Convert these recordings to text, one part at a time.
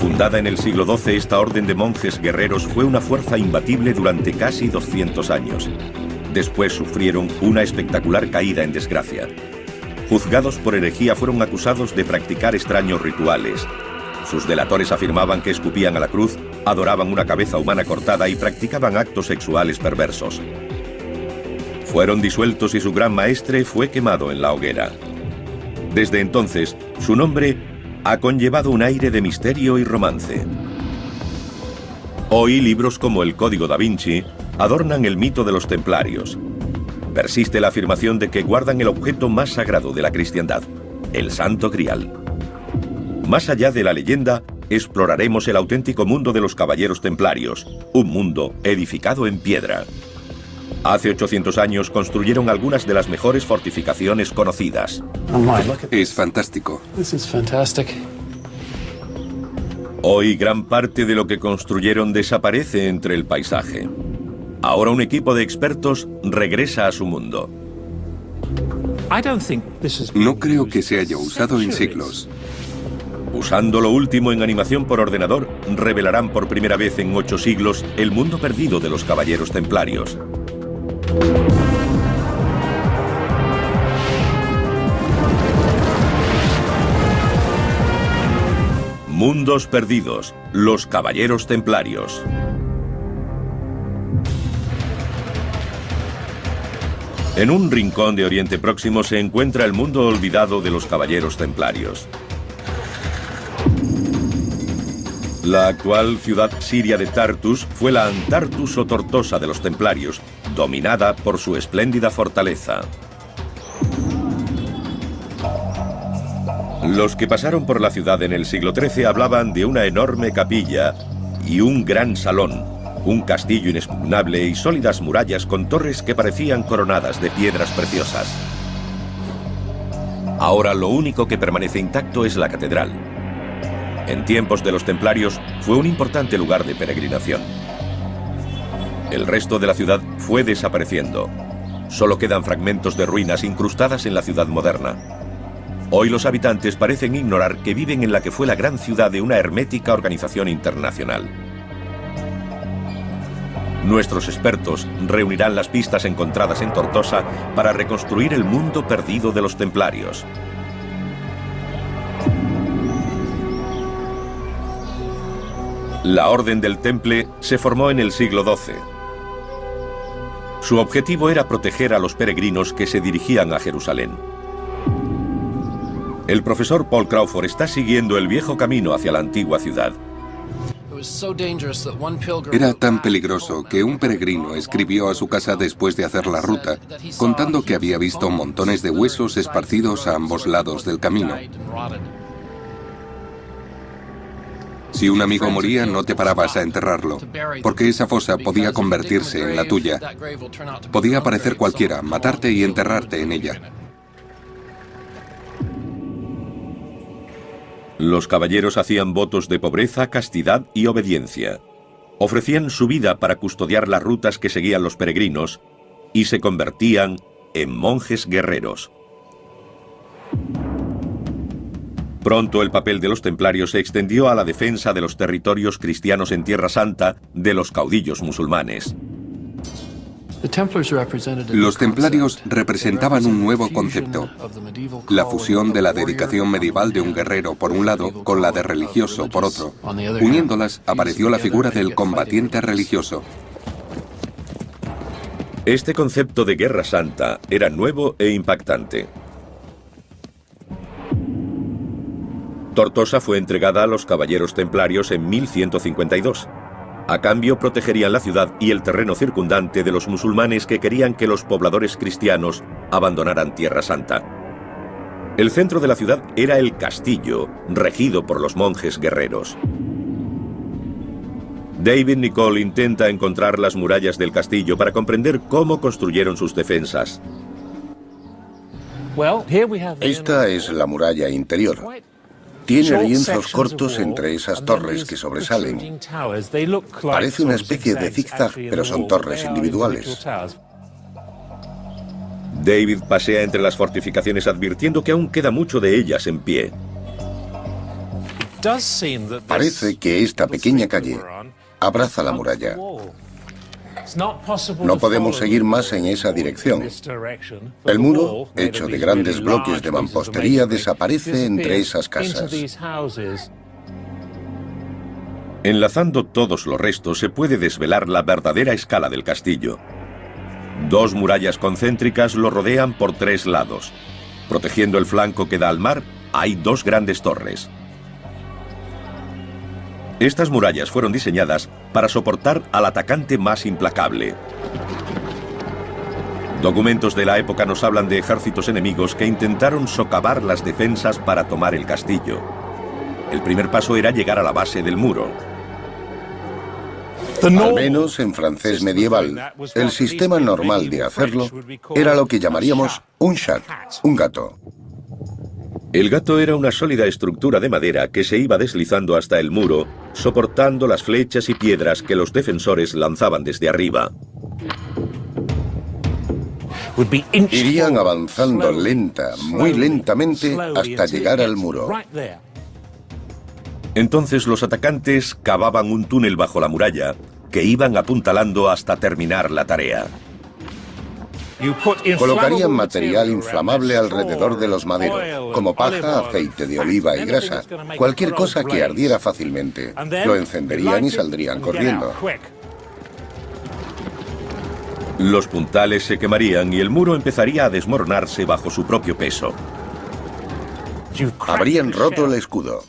Fundada en el siglo XII, esta orden de monjes guerreros fue una fuerza imbatible durante casi 200 años. Después sufrieron una espectacular caída en desgracia. Juzgados por herejía, fueron acusados de practicar extraños rituales. Sus delatores afirmaban que escupían a la cruz, adoraban una cabeza humana cortada y practicaban actos sexuales perversos. Fueron disueltos y su gran maestre fue quemado en la hoguera. Desde entonces, su nombre ha conllevado un aire de misterio y romance. Hoy, libros como el Código da Vinci adornan el mito de los templarios. Persiste la afirmación de que guardan el objeto más sagrado de la cristiandad, el Santo Grial. Más allá de la leyenda, exploraremos el auténtico mundo de los caballeros templarios, un mundo edificado en piedra. Hace 800 años construyeron algunas de las mejores fortificaciones conocidas. Es fantástico. Hoy gran parte de lo que construyeron desaparece entre el paisaje. Ahora un equipo de expertos regresa a su mundo. No creo que se haya usado en siglos. Usando lo último en animación por ordenador, revelarán por primera vez en 8 siglos el mundo perdido de los caballeros templarios. Mundos perdidos, los caballeros templarios. En un rincón de Oriente Próximo se encuentra el mundo olvidado de los caballeros templarios. La actual ciudad siria de Tartus fue la Antartus o Tortosa de los templarios, dominada por su espléndida fortaleza. Los que pasaron por la ciudad en el siglo XIII hablaban de una enorme capilla y un gran salón, un castillo inexpugnable y sólidas murallas con torres que parecían coronadas de piedras preciosas. Ahora lo único que permanece intacto es la catedral. En tiempos de los templarios fue un importante lugar de peregrinación. El resto de la ciudad fue desapareciendo. Solo quedan fragmentos de ruinas incrustadas en la ciudad moderna. Hoy los habitantes parecen ignorar que viven en la que fue la gran ciudad de una hermética organización internacional. Nuestros expertos reunirán las pistas encontradas en Tortosa para reconstruir el mundo perdido de los templarios. La Orden del Temple se formó en el siglo XII. Su objetivo era proteger a los peregrinos que se dirigían a Jerusalén. El profesor Paul Crawford está siguiendo el viejo camino hacia la antigua ciudad. Era tan peligroso que un peregrino escribió a su casa después de hacer la ruta, contando que había visto montones de huesos esparcidos a ambos lados del camino. Si un amigo moría, no te parabas a enterrarlo, porque esa fosa podía convertirse en la tuya. Podía aparecer cualquiera, matarte y enterrarte en ella. Los caballeros hacían votos de pobreza, castidad y obediencia. Ofrecían su vida para custodiar las rutas que seguían los peregrinos y se convertían en monjes guerreros. Pronto el papel de los templarios se extendió a la defensa de los territorios cristianos en Tierra Santa de los caudillos musulmanes. Los templarios representaban un nuevo concepto, la fusión de la dedicación medieval de un guerrero por un lado con la de religioso por otro. Uniéndolas apareció la figura del combatiente religioso. Este concepto de guerra santa era nuevo e impactante. Tortosa fue entregada a los caballeros templarios en 1152. A cambio, protegerían la ciudad y el terreno circundante de los musulmanes que querían que los pobladores cristianos abandonaran Tierra Santa. El centro de la ciudad era el castillo, regido por los monjes guerreros. David Nicol intenta encontrar las murallas del castillo para comprender cómo construyeron sus defensas. Esta es la muralla interior. Tiene lienzos cortos entre esas torres que sobresalen. Parece una especie de zigzag, pero son torres individuales. David pasea entre las fortificaciones advirtiendo que aún queda mucho de ellas en pie. Parece que esta pequeña calle abraza la muralla. No podemos seguir más en esa dirección. El muro, hecho de grandes bloques de mampostería, desaparece entre esas casas. Enlazando todos los restos se puede desvelar la verdadera escala del castillo. 2 murallas concéntricas lo rodean por 3 lados. Protegiendo el flanco que da al mar, hay 2 grandes torres. Estas murallas fueron diseñadas para soportar al atacante más implacable. Documentos de la época nos hablan de ejércitos enemigos que intentaron socavar las defensas para tomar el castillo. El primer paso era llegar a la base del muro. Al menos en francés medieval, el sistema normal de hacerlo era lo que llamaríamos un chat, un gato. El gato era una sólida estructura de madera que se iba deslizando hasta el muro, soportando las flechas y piedras que los defensores lanzaban desde arriba. Irían avanzando muy lentamente, hasta llegar al muro. Entonces los atacantes cavaban un túnel bajo la muralla, que iban apuntalando hasta terminar la tarea. Colocarían material inflamable alrededor de los maderos, como paja, aceite de oliva y grasa, cualquier cosa que ardiera fácilmente. Lo encenderían y saldrían corriendo. Los puntales se quemarían y el muro empezaría a desmoronarse bajo su propio peso. Habrían roto el escudo.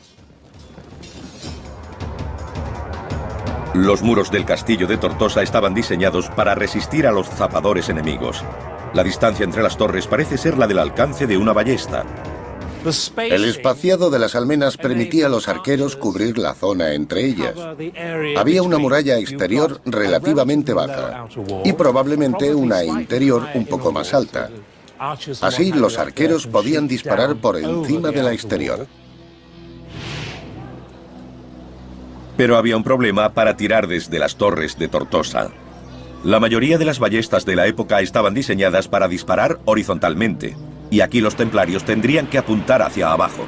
Los muros del castillo de Tortosa estaban diseñados para resistir a los zapadores enemigos. La distancia entre las torres parece ser la del alcance de una ballesta. El espaciado de las almenas permitía a los arqueros cubrir la zona entre ellas. Había una muralla exterior relativamente baja y probablemente una interior un poco más alta. Así los arqueros podían disparar por encima de la exterior. Pero había un problema para tirar desde las torres de Tortosa. La mayoría de las ballestas de la época estaban diseñadas para disparar horizontalmente, y aquí los templarios tendrían que apuntar hacia abajo.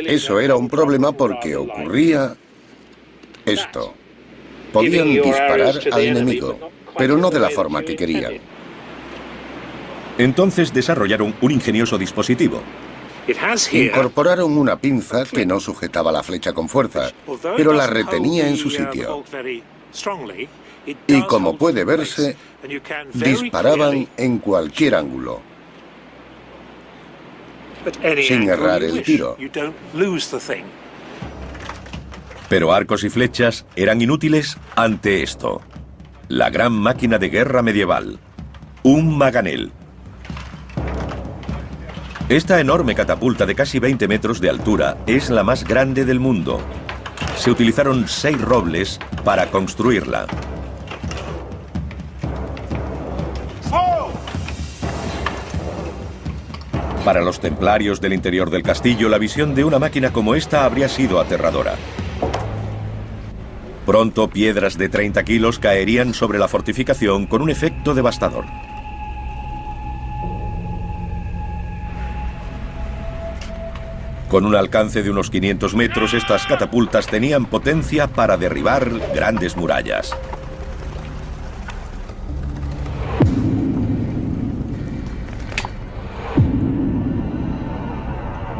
Eso era un problema porque ocurría esto. Podían disparar al enemigo, pero no de la forma que querían. Entonces desarrollaron un ingenioso dispositivo. Incorporaron una pinza que no sujetaba la flecha con fuerza, pero la retenía en su sitio. Y como puede verse, disparaban en cualquier ángulo, sin errar el tiro. Pero arcos y flechas eran inútiles ante esto. La gran máquina de guerra medieval. Un maganel. Esta enorme catapulta de casi 20 metros de altura es la más grande del mundo. Se utilizaron 6 robles para construirla. Para los templarios del interior del castillo, la visión de una máquina como esta habría sido aterradora. Pronto, piedras de 30 kilos caerían sobre la fortificación con un efecto devastador. Con un alcance de unos 500 metros, estas catapultas tenían potencia para derribar grandes murallas.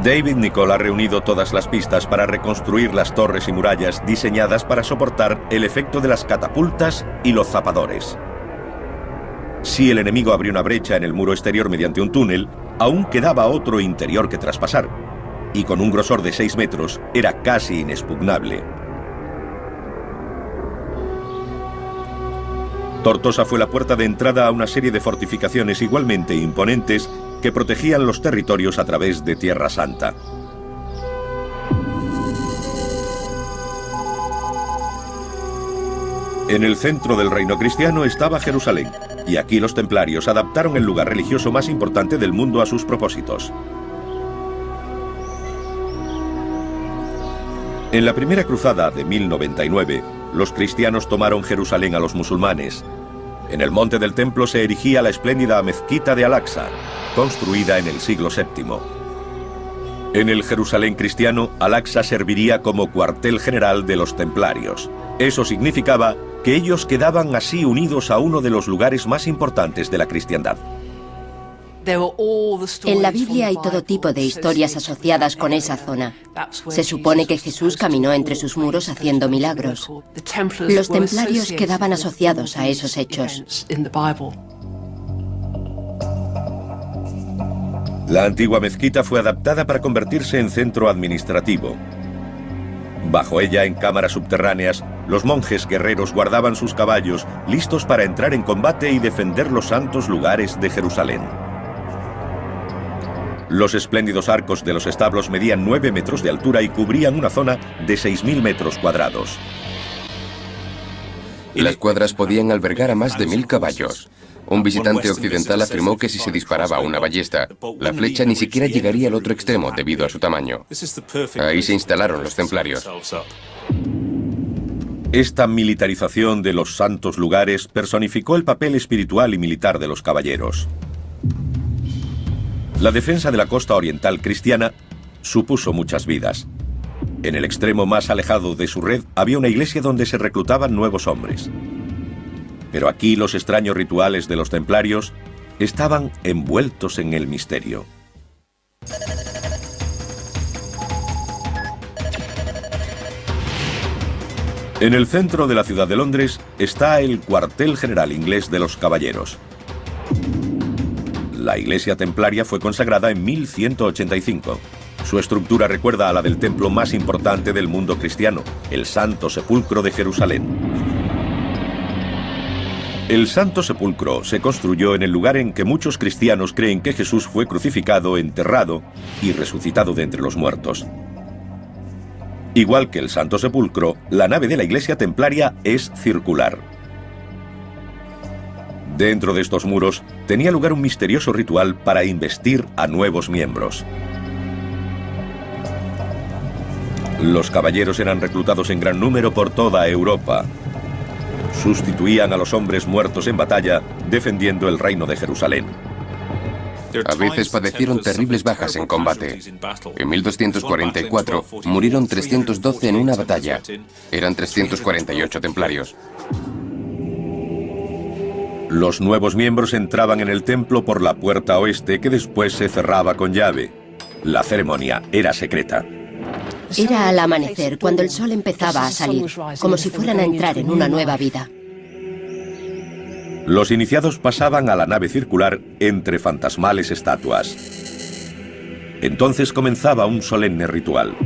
David Nicholl ha reunido todas las pistas para reconstruir las torres y murallas diseñadas para soportar el efecto de las catapultas y los zapadores. Si el enemigo abrió una brecha en el muro exterior mediante un túnel, aún quedaba otro interior que traspasar, y con un grosor de 6 metros era casi inexpugnable. Tortosa fue la puerta de entrada a una serie de fortificaciones igualmente imponentes que protegían los territorios a través de Tierra Santa. En el centro del reino cristiano estaba Jerusalén, y aquí los templarios adaptaron el lugar religioso más importante del mundo a sus propósitos. En la primera cruzada de 1099, los cristianos tomaron Jerusalén a los musulmanes. En el monte del templo se erigía la espléndida mezquita de Al-Aqsa, construida en el siglo VII. En el Jerusalén cristiano, Al-Aqsa serviría como cuartel general de los templarios. Eso significaba que ellos quedaban así unidos a uno de los lugares más importantes de la cristiandad. En la Biblia hay todo tipo de historias asociadas con esa zona. Se supone que Jesús caminó entre sus muros haciendo milagros. Los templarios quedaban asociados a esos hechos. La antigua mezquita fue adaptada para convertirse en centro administrativo. Bajo ella, en cámaras subterráneas, los monjes guerreros guardaban sus caballos, listos para entrar en combate y defender los santos lugares de Jerusalén. Los espléndidos arcos de los establos medían 9 metros de altura y cubrían una zona de 6.000 metros cuadrados. Las cuadras podían albergar a más de 1000 caballos. Un visitante occidental afirmó que si se disparaba una ballesta, la flecha ni siquiera llegaría al otro extremo debido a su tamaño. Ahí se instalaron los templarios. Esta militarización de los santos lugares personificó el papel espiritual y militar de los caballeros. La defensa de la costa oriental cristiana supuso muchas vidas. En el extremo más alejado de su red había una iglesia donde se reclutaban nuevos hombres. Pero aquí los extraños rituales de los templarios estaban envueltos en el misterio. En el centro de la ciudad de Londres está el cuartel general inglés de los caballeros. La iglesia templaria fue consagrada en 1185. Su estructura recuerda a la del templo más importante del mundo cristiano, el Santo Sepulcro de Jerusalén. El Santo Sepulcro se construyó en el lugar en que muchos cristianos creen que Jesús fue crucificado, enterrado y resucitado de entre los muertos. Igual que el Santo Sepulcro, la nave de la iglesia templaria es circular. Dentro de estos muros tenía lugar un misterioso ritual para investir a nuevos miembros. Los caballeros eran reclutados en gran número por toda Europa. Sustituían a los hombres muertos en batalla, defendiendo el reino de Jerusalén. A veces padecieron terribles bajas en combate. En 1244 murieron 312 en una batalla. Eran 348 templarios. Los nuevos miembros entraban en el templo por la puerta oeste, que después se cerraba con llave. La ceremonia era secreta. Era al amanecer, cuando el sol empezaba a salir, como si fueran a entrar en una nueva vida. Los iniciados pasaban a la nave circular entre fantasmales estatuas. Entonces comenzaba un solemne ritual.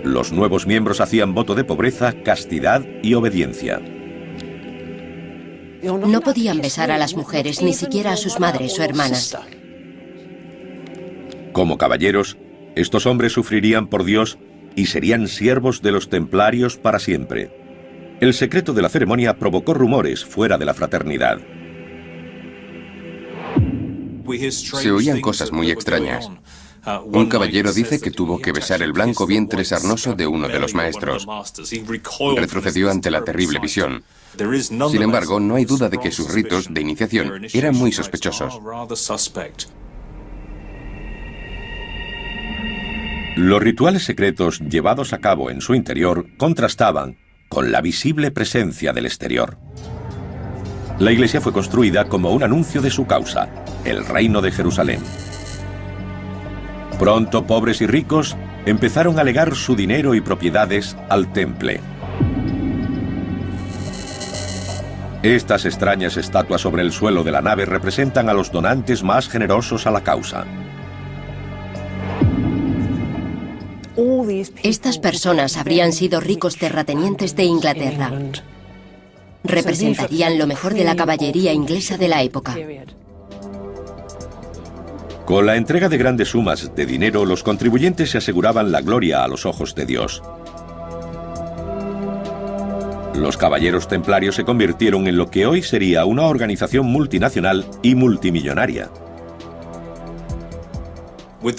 Los nuevos miembros hacían voto de pobreza, castidad y obediencia. No podían besar a las mujeres, ni siquiera a sus madres o hermanas. Como caballeros, estos hombres sufrirían por Dios y serían siervos de los templarios para siempre. El secreto de la ceremonia provocó rumores fuera de la fraternidad. Se oían cosas muy extrañas. Un caballero dice que tuvo que besar el blanco vientre sarnoso de uno de los maestros. Retrocedió ante la terrible visión. Sin embargo, no hay duda de que sus ritos de iniciación eran muy sospechosos. Los rituales secretos llevados a cabo en su interior contrastaban con la visible presencia del exterior. La iglesia fue construida como un anuncio de su causa, el reino de Jerusalén. Pronto, pobres y ricos empezaron a legar su dinero y propiedades al temple. Estas extrañas estatuas sobre el suelo de la nave representan a los donantes más generosos a la causa. Estas personas habrían sido ricos terratenientes de Inglaterra. Representarían lo mejor de la caballería inglesa de la época. Con la entrega de grandes sumas de dinero, los contribuyentes se aseguraban la gloria a los ojos de Dios. Los caballeros templarios se convirtieron en lo que hoy sería una organización multinacional y multimillonaria.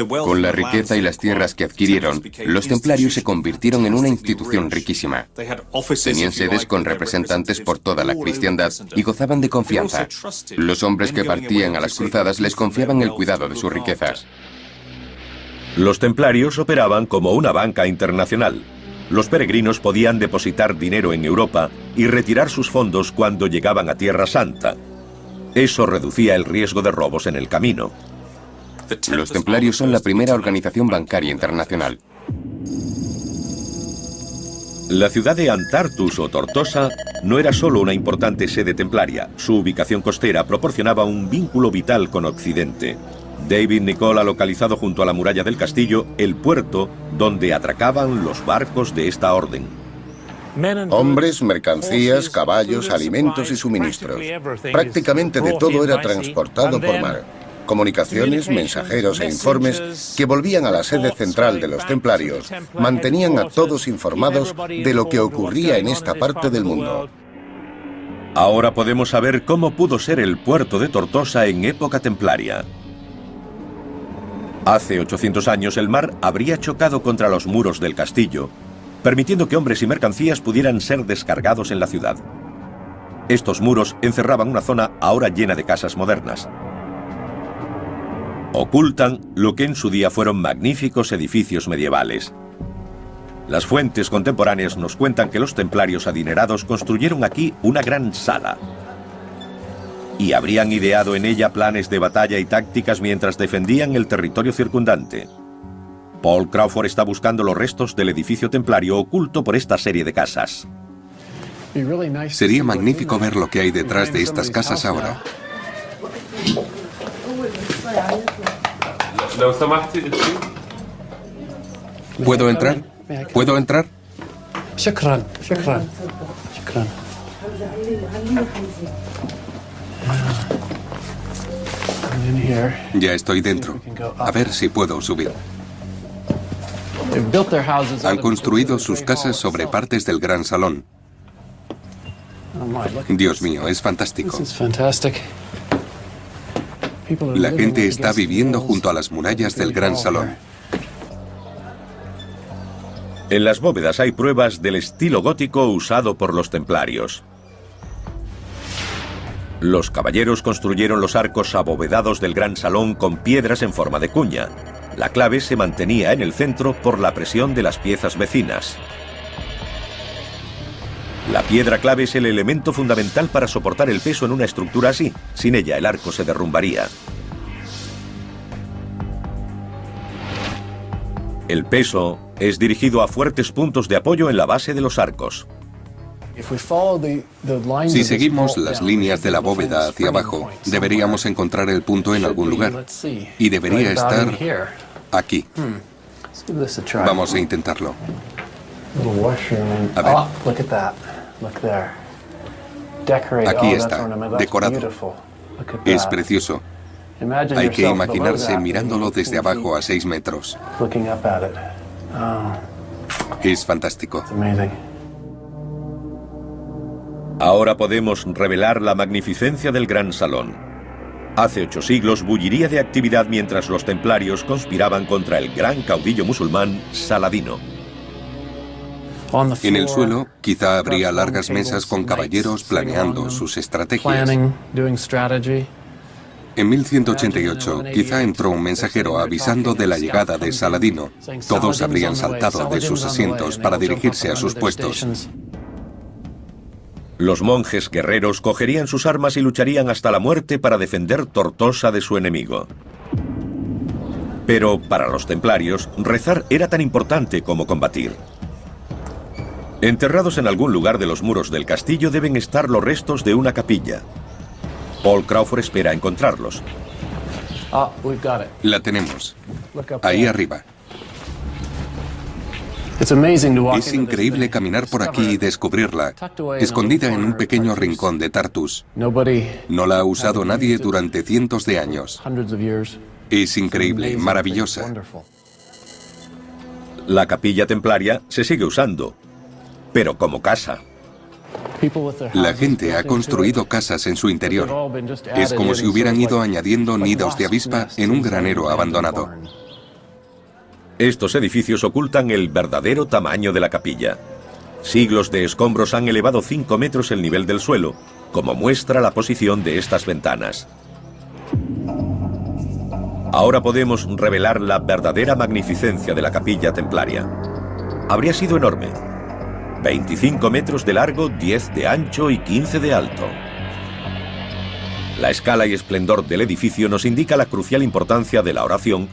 Con la riqueza y las tierras que adquirieron, los templarios se convirtieron en una institución riquísima. Tenían sedes con representantes por toda la cristiandad y gozaban de confianza. Los hombres que partían a las cruzadas les confiaban el cuidado de sus riquezas. Los templarios operaban como una banca internacional. Los peregrinos podían depositar dinero en Europa y retirar sus fondos cuando llegaban a Tierra Santa. Eso reducía el riesgo de robos en el camino. Los templarios son la primera organización bancaria internacional. La ciudad de Antartus o Tortosa no era solo una importante sede templaria. Su ubicación costera proporcionaba un vínculo vital con Occidente. David Nicol ha localizado junto a la muralla del castillo el puerto donde atracaban los barcos de esta orden. Hombres, mercancías, caballos, alimentos y suministros. Prácticamente de todo era transportado por mar. Comunicaciones, mensajeros e informes que volvían a la sede central de los templarios mantenían a todos informados de lo que ocurría en esta parte del mundo. Ahora podemos saber cómo pudo ser el puerto de Tortosa en época templaria. Hace 800 años el mar habría chocado contra los muros del castillo, permitiendo que hombres y mercancías pudieran ser descargados en la ciudad. Estos muros encerraban una zona ahora llena de casas modernas. Ocultan lo que en su día fueron magníficos edificios medievales. Las fuentes contemporáneas nos cuentan que los templarios adinerados construyeron aquí una gran sala y habrían ideado en ella planes de batalla y tácticas mientras defendían el territorio circundante. Paul Crawford está buscando los restos del edificio templario oculto por esta serie de casas. Sería magnífico ver lo que hay detrás de estas casas ahora. ¿Puedo entrar? ¿Puedo entrar? Shukran, shukran, shukran. Ya estoy dentro. A ver si puedo subir. Han construido sus casas sobre partes del gran salón. Dios mío, es fantástico. La gente está viviendo junto a las murallas del gran salón. En las bóvedas hay pruebas del estilo gótico usado por los templarios. Los caballeros construyeron los arcos abovedados del gran salón con piedras en forma de cuña. La clave se mantenía en el centro por la presión de las piezas vecinas. La piedra clave es el elemento fundamental para soportar el peso en una estructura así. Sin ella, el arco se derrumbaría. El peso es dirigido a fuertes puntos de apoyo en la base de los arcos. Si seguimos las líneas de la bóveda hacia abajo, deberíamos encontrar el punto en algún lugar. Y debería estar aquí. Vamos a intentarlo. A ver. Aquí está, decorado. Es precioso. Hay que imaginarse mirándolo desde abajo a 6 metros. Es fantástico. Ahora podemos revelar la magnificencia del gran salón. Hace 8 siglos bulliría de actividad mientras los templarios conspiraban contra el gran caudillo musulmán Saladino. En el suelo, quizá habría largas mesas con caballeros planeando sus estrategias. En 1188, quizá entró un mensajero avisando de la llegada de Saladino. Todos habrían saltado de sus asientos para dirigirse a sus puestos. Los monjes guerreros cogerían sus armas y lucharían hasta la muerte para defender Tortosa de su enemigo. Pero para los templarios, rezar era tan importante como combatir. Enterrados en algún lugar de los muros del castillo deben estar los restos de una capilla. Paul Crawford espera encontrarlos. La tenemos. Ahí arriba. Es increíble caminar por aquí y descubrirla, escondida en un pequeño rincón de Tartus. No la ha usado nadie durante cientos de años. Es increíble, maravillosa. La capilla templaria se sigue usando, pero como casa. La gente ha construido casas en su interior. Es como si hubieran ido añadiendo nidos de avispa en un granero abandonado. Estos edificios ocultan el verdadero tamaño de la capilla. Siglos de escombros han elevado 5 metros el nivel del suelo, como muestra la posición de estas ventanas. Ahora podemos revelar la verdadera magnificencia de la capilla templaria. Habría sido enorme. 25 metros de largo, 10 de ancho y 15 de alto. La escala y esplendor del edificio nos indica la crucial importancia de la oración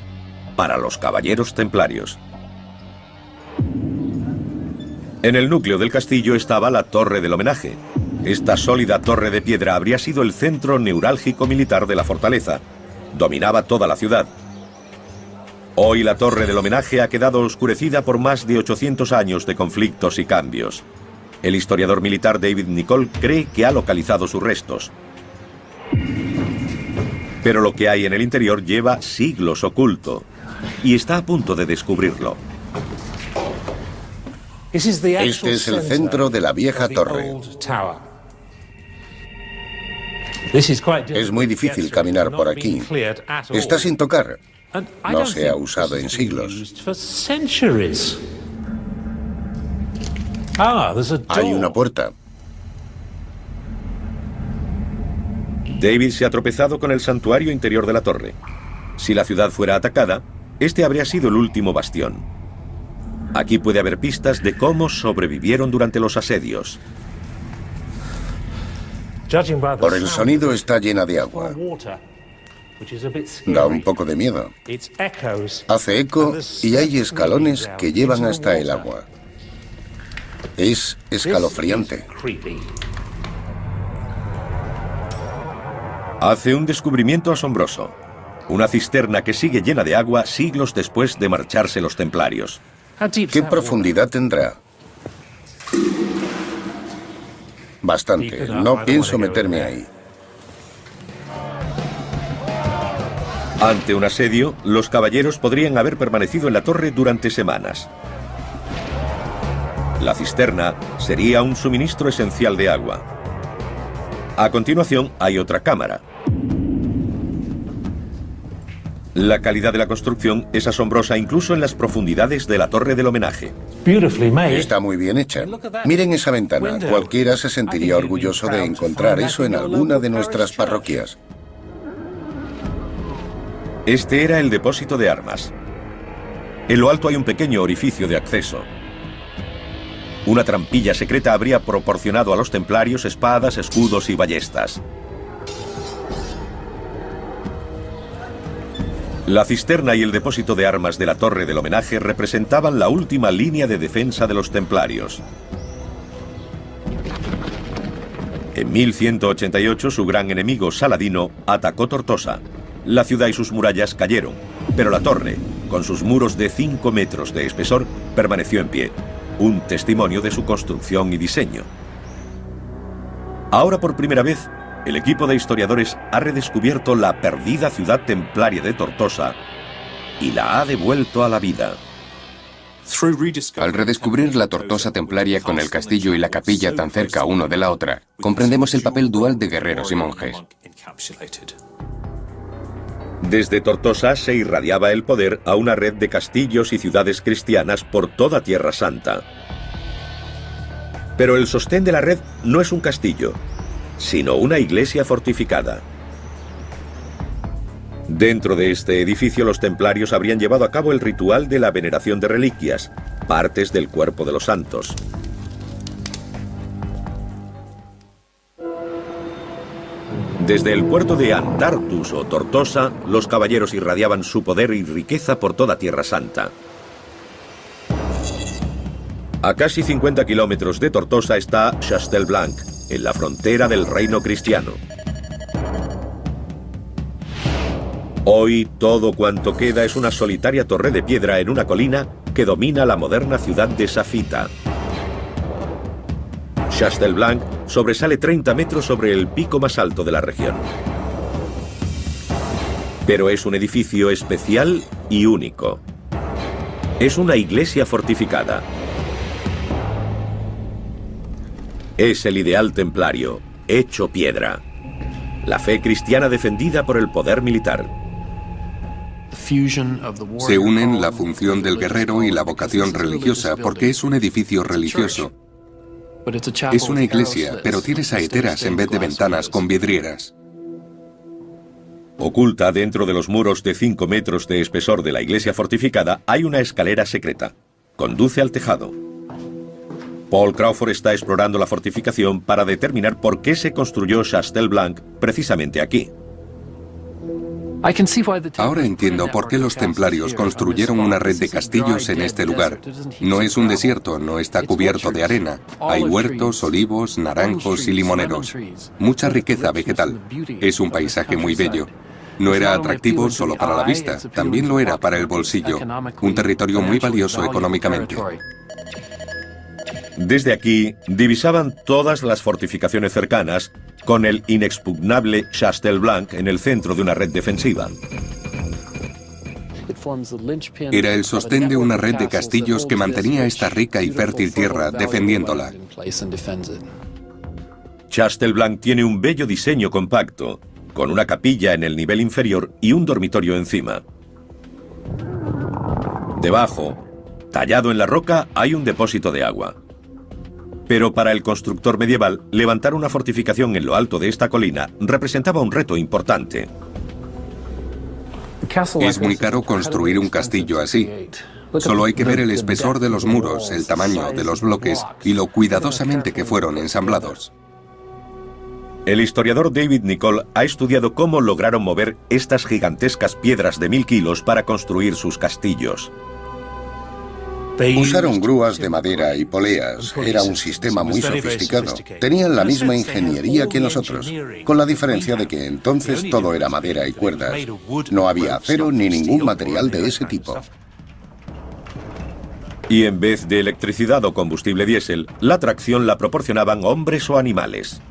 para los caballeros templarios. En el núcleo del castillo estaba la Torre del Homenaje. Esta sólida torre de piedra habría sido el centro neurálgico militar de la fortaleza. Dominaba toda la ciudad. Hoy la Torre del Homenaje ha quedado oscurecida por más de 800 años de conflictos y cambios. El historiador militar David Nicholl cree que ha localizado sus restos. Pero lo que hay en el interior lleva siglos oculto y está a punto de descubrirlo. Este es el centro de la vieja torre. Es muy difícil caminar por aquí. Está sin tocar. No se ha usado en siglos. Hay una puerta. David se ha tropezado con el santuario interior de la torre. Si la ciudad fuera atacada, este habría sido el último bastión. Aquí puede haber pistas de cómo sobrevivieron durante los asedios. Por el sonido está llena de agua. Da un poco de miedo. Hace eco y hay escalones que llevan hasta el agua. Es escalofriante. Hace un descubrimiento asombroso. Una cisterna que sigue llena de agua siglos después de marcharse los templarios. ¿Qué profundidad tendrá? Bastante. No pienso meterme ahí. Ante un asedio, los caballeros podrían haber permanecido en la torre durante semanas. La cisterna sería un suministro esencial de agua. A continuación, hay otra cámara. La calidad de la construcción es asombrosa incluso en las profundidades de la Torre del Homenaje. Está muy bien hecha. Miren esa ventana. Cualquiera se sentiría orgulloso de encontrar eso en alguna de nuestras parroquias. Este era el depósito de armas. En lo alto hay un pequeño orificio de acceso. Una trampilla secreta habría proporcionado a los templarios espadas, escudos y ballestas. La cisterna y el depósito de armas de la Torre del Homenaje representaban la última línea de defensa de los templarios. En 1188, su gran enemigo Saladino atacó Tortosa. La ciudad y sus murallas cayeron, pero la torre, con sus muros de 5 metros de espesor, permaneció en pie, un testimonio de su construcción y diseño. Ahora, por primera vez, el equipo de historiadores ha redescubierto la perdida ciudad templaria de Tortosa y la ha devuelto a la vida. Al redescubrir la Tortosa templaria con el castillo y la capilla tan cerca uno de la otra, comprendemos el papel dual de guerreros y monjes. Desde Tortosa se irradiaba el poder a una red de castillos y ciudades cristianas por toda Tierra Santa. Pero el sostén de la red no es un castillo, sino una iglesia fortificada. Dentro de este edificio los templarios habrían llevado a cabo el ritual de la veneración de reliquias, partes del cuerpo de los santos. Desde el puerto de Antartus o Tortosa, los caballeros irradiaban su poder y riqueza por toda Tierra Santa. A casi 50 kilómetros de Tortosa está Chastelblanc, en la frontera del reino cristiano. Hoy todo cuanto queda es una solitaria torre de piedra en una colina que domina la moderna ciudad de Safita. Chastelblanc sobresale 30 metros sobre el pico más alto de la región. Pero es un edificio especial y único. Es una iglesia fortificada. Es el ideal templario, hecho piedra. La fe cristiana defendida por el poder militar. Se unen la función del guerrero y la vocación religiosa porque es un edificio religioso. Es una iglesia, pero tiene saeteras en vez de ventanas con vidrieras. Oculta dentro de los muros de 5 metros de espesor de la iglesia fortificada hay una escalera secreta. Conduce al tejado. Paul Crawford está explorando la fortificación para determinar por qué se construyó Chastel Blanc precisamente aquí. Ahora entiendo por qué los templarios construyeron una red de castillos en este lugar. No es un desierto, no está cubierto de arena. Hay huertos, olivos, naranjos y limoneros. Mucha riqueza vegetal. Es un paisaje muy bello. No era atractivo solo para la vista, también lo era para el bolsillo. Un territorio muy valioso económicamente. Desde aquí divisaban todas las fortificaciones cercanas, con el inexpugnable Chastel Blanc en el centro de una red defensiva. Era el sostén de una red de castillos que mantenía esta rica y fértil tierra, defendiéndola. Chastel Blanc tiene un bello diseño compacto, con una capilla en el nivel inferior y un dormitorio encima. Debajo, tallado en la roca, hay un depósito de agua. Pero para el constructor medieval, levantar una fortificación en lo alto de esta colina representaba un reto importante. Es muy caro construir un castillo así. Solo hay que ver el espesor de los muros, el tamaño de los bloques y lo cuidadosamente que fueron ensamblados. El historiador David Nicol ha estudiado cómo lograron mover estas gigantescas piedras de 1000 kilos para construir sus castillos. Usaron grúas de madera y poleas. Era un sistema muy sofisticado. Tenían la misma ingeniería que nosotros, con la diferencia de que entonces todo era madera y cuerdas. No había acero ni ningún material de ese tipo. Y en vez de electricidad o combustible diésel, la tracción la proporcionaban hombres o animales.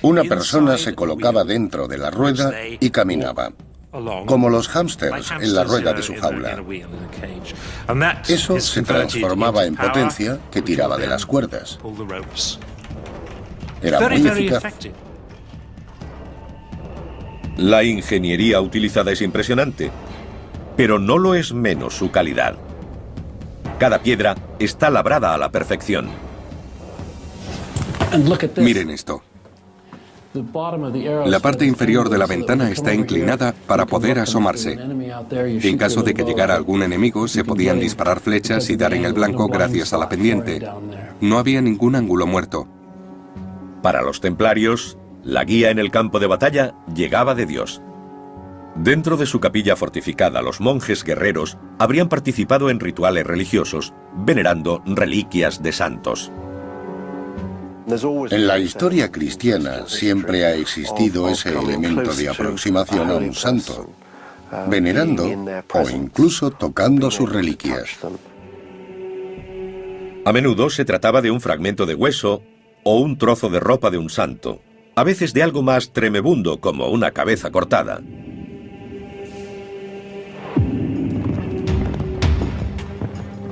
Una persona se colocaba dentro de la rueda y caminaba, como los hámsters en la rueda de su jaula. Eso se transformaba en potencia que tiraba de las cuerdas. Era muy eficaz. La ingeniería utilizada es impresionante, pero no lo es menos su calidad. Cada piedra está labrada a la perfección. Miren esto. La parte inferior de la ventana está inclinada para poder asomarse. En caso de que llegara algún enemigo, se podían disparar flechas y dar en el blanco gracias a la pendiente. No había ningún ángulo muerto. Para los templarios, la guía en el campo de batalla llegaba de Dios. Dentro de su capilla fortificada, los monjes guerreros habrían participado en rituales religiosos, venerando reliquias de santos. En la historia cristiana siempre ha existido ese elemento de aproximación a un santo, venerando o incluso tocando sus reliquias. A menudo se trataba de un fragmento de hueso o un trozo de ropa de un santo, a veces de algo más tremebundo como una cabeza cortada.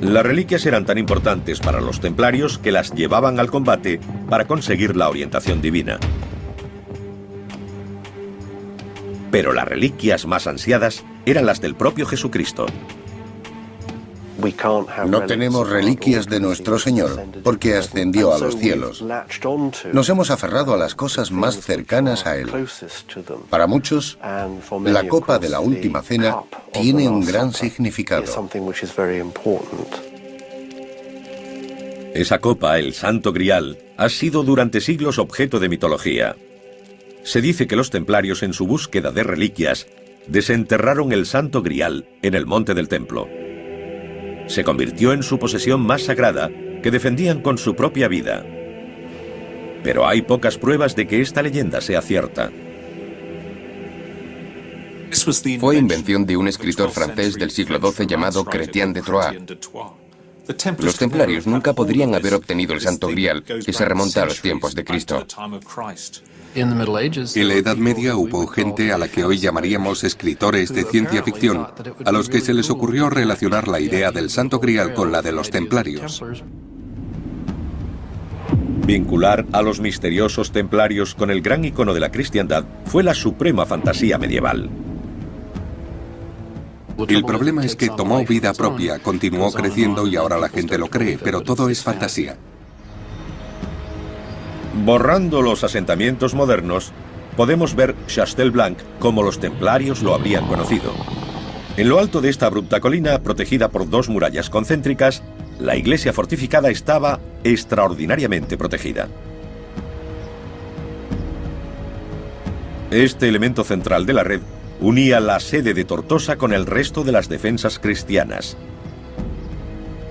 Las reliquias eran tan importantes para los templarios que las llevaban al combate para conseguir la orientación divina. Pero las reliquias más ansiadas eran las del propio Jesucristo. No tenemos reliquias de nuestro Señor, porque ascendió a los cielos. Nos hemos aferrado a las cosas más cercanas a Él. Para muchos, la copa de la última cena tiene un gran significado. Esa copa, el Santo Grial, ha sido durante siglos objeto de mitología. Se dice que los templarios, en su búsqueda de reliquias, desenterraron el Santo Grial en el monte del templo. Se convirtió en su posesión más sagrada, que defendían con su propia vida. Pero hay pocas pruebas de que esta leyenda sea cierta. Fue invención de un escritor francés del siglo XII llamado Chrétien de Troyes. Los templarios nunca podrían haber obtenido el Santo Grial, que se remonta a los tiempos de Cristo. En la Edad Media hubo gente a la que hoy llamaríamos escritores de ciencia ficción, a los que se les ocurrió relacionar la idea del Santo Grial con la de los templarios. Vincular a los misteriosos templarios con el gran icono de la cristiandad fue la suprema fantasía medieval. El problema es que tomó vida propia, continuó creciendo y ahora la gente lo cree, pero todo es fantasía. Borrando los asentamientos modernos, podemos ver Chastelblanc como los templarios lo habrían conocido. En lo alto de esta abrupta colina, protegida por dos murallas concéntricas, la iglesia fortificada estaba extraordinariamente protegida. Este elemento central de la red unía la sede de Tortosa con el resto de las defensas cristianas.